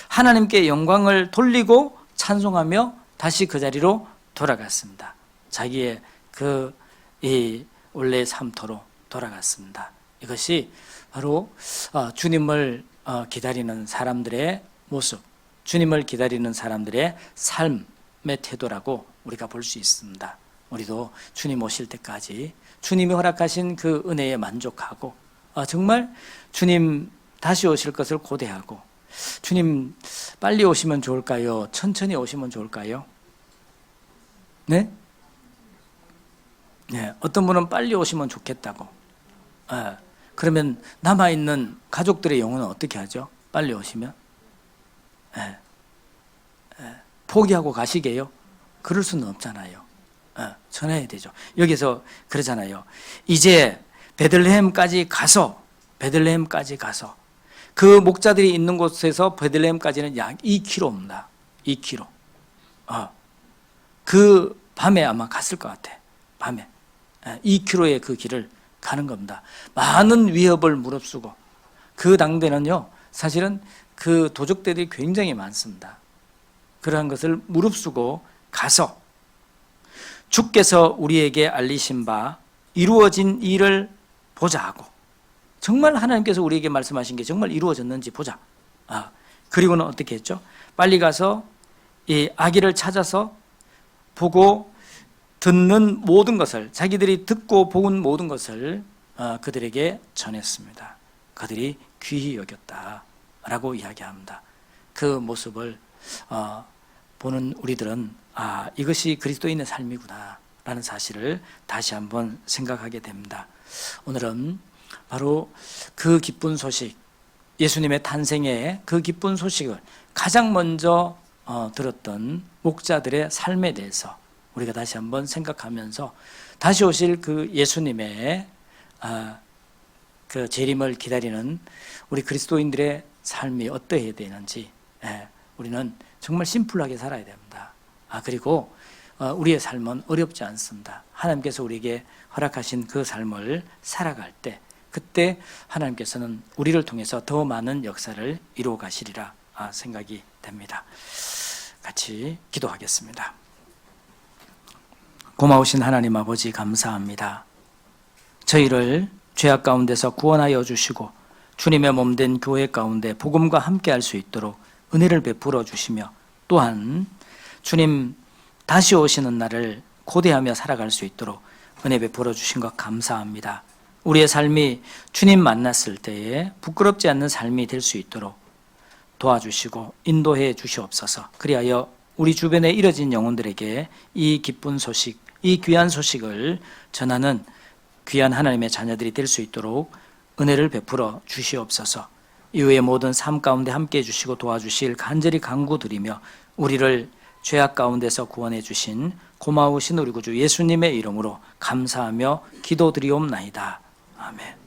S2: 하나님께 영광을 돌리고 찬송하며 다시 그 자리로 돌아갔습니다. 자기의 이 원래 삶터로 돌아갔습니다. 이것이 바로 주님을 기다리는 사람들의 모습, 주님을 기다리는 사람들의 삶의 태도라고 우리가 볼 수 있습니다. 우리도 주님 오실 때까지 주님이 허락하신 그 은혜에 만족하고 정말 주님 다시 오실 것을 고대하고 주님 빨리 오시면 좋을까요? 천천히 오시면 좋을까요? 네? 어떤 분은 빨리 오시면 좋겠다고. 그러면 남아있는 가족들의 영혼은 어떻게 하죠? 빨리 오시면? 포기하고 가시게요? 그럴 수는 없잖아요. 전해야 되죠. 여기서 그러잖아요. 이제 베들레헴까지 가서 그 목자들이 있는 곳에서 베들레헴까지는 약 2km입니다. 2km. 그 밤에 아마 갔을 것 같아. 밤에 2km의 그 길을 가는 겁니다. 많은 위협을 무릅쓰고 그 당대는요 사실은 그 도적들이 굉장히 많습니다. 그러한 것을 무릅쓰고 가서 주께서 우리에게 알리신 바 이루어진 일을 보자 하고 정말 하나님께서 우리에게 말씀하신 게 정말 이루어졌는지 보자. 그리고는 어떻게 했죠? 빨리 가서 이 아기를 찾아서 보고 듣는 모든 것을 자기들이 듣고 본 모든 것을 그들에게 전했습니다. 그들이 귀히 여겼다라고 이야기합니다. 그 모습을 보는 우리들은 이것이 그리스도인의 삶이구나 라는 사실을 다시 한번 생각하게 됩니다. 오늘은 바로 그 기쁜 소식, 예수님의 탄생의 그 기쁜 소식을 가장 먼저 들었던 목자들의 삶에 대해서 우리가 다시 한번 생각하면서 다시 오실 그 예수님의 그 재림을 기다리는 우리 그리스도인들의 삶이 어떠해야 되는지 우리는 정말 심플하게 살아야 됩니다. 그리고 우리의 삶은 어렵지 않습니다. 하나님께서 우리에게 허락하신 그 삶을 살아갈 때 그때 하나님께서는 우리를 통해서 더 많은 역사를 이루어 가시리라 생각이 됩니다. 같이 기도하겠습니다. 고마우신 하나님 아버지 감사합니다. 저희를 죄악 가운데서 구원하여 주시고 주님의 몸된 교회 가운데 복음과 함께 할 수 있도록 은혜를 베풀어 주시며 또한 주님 다시 오시는 날을 고대하며 살아갈 수 있도록 은혜 베풀어 주신 것 감사합니다. 우리의 삶이 주님 만났을 때에 부끄럽지 않는 삶이 될 수 있도록 도와주시고 인도해 주시옵소서. 그리하여 우리 주변에 이뤄진 영혼들에게 이 기쁜 소식, 이 귀한 소식을 전하는 귀한 하나님의 자녀들이 될 수 있도록 은혜를 베풀어 주시옵소서. 이후의 모든 삶 가운데 함께해 주시고 도와주실 간절히 간구드리며 우리를 죄악 가운데서 구원해 주신 고마우신 우리 구주 예수님의 이름으로 감사하며 기도드리옵나이다. 아멘.